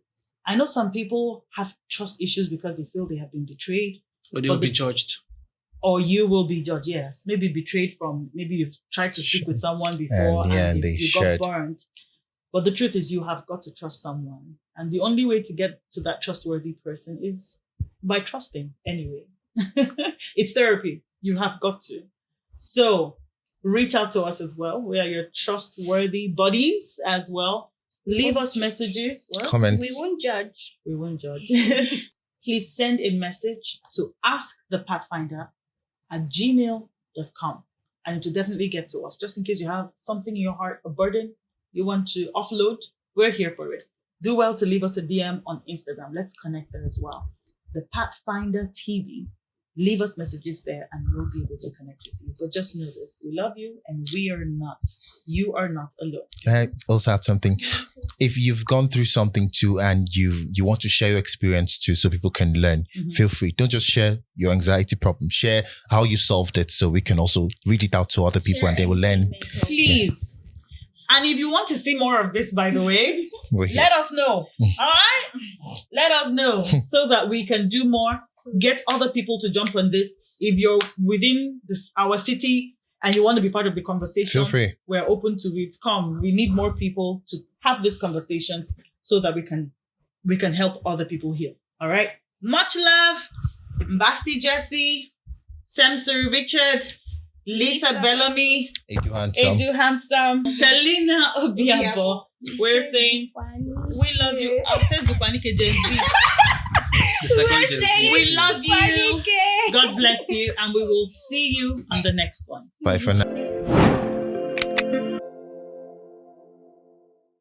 I know some people have trust issues because they feel they have been betrayed. Or they will be judged. Or you will be judged, yes. Maybe betrayed from, maybe you've tried to speak with someone before and they you shared. got burnt. But the truth is you have got to trust someone. And the only way to get to that trustworthy person is by trusting anyway. It's therapy. You have got to. So reach out to us as well. We are your trustworthy buddies as well. Leave us messages. Well, Comments. We won't judge. we won't judge. Please send a message to askthepathfinder@gmail.com. And it will definitely get to us. Just in case you have something in your heart, a burden you want to offload, we're here for it. Do well to leave us a DM on Instagram. Let's connect there as well. The Pathfinder TV. leave us messages there and we'll be able to connect with you. But just know this, we love you and you are not alone. Can I also add something? If you've gone through something too and you want to share your experience too so people can learn, feel free. Don't just share your anxiety problem. Share how you solved it so we can also read it out to other people and they will learn. Please. And if you want to see more of this, by the way, We're here. let us know. All right? Let us know so that we can do more, get other people to jump on this. If you're within our city and you want to be part of the conversation, Feel free. we're open to it. Come, we need more people to have these conversations so that we can help other people here. All right? Much love. Mbasti Jesse, Samsur Richard, Lisa Bellamy, Edu Handsome, Selena Obiabo. We're saying we love you. I'll say Zupanike Gen Z. The second Gen Z. We love you. God bless you, and we will see you on the next one. Bye for now.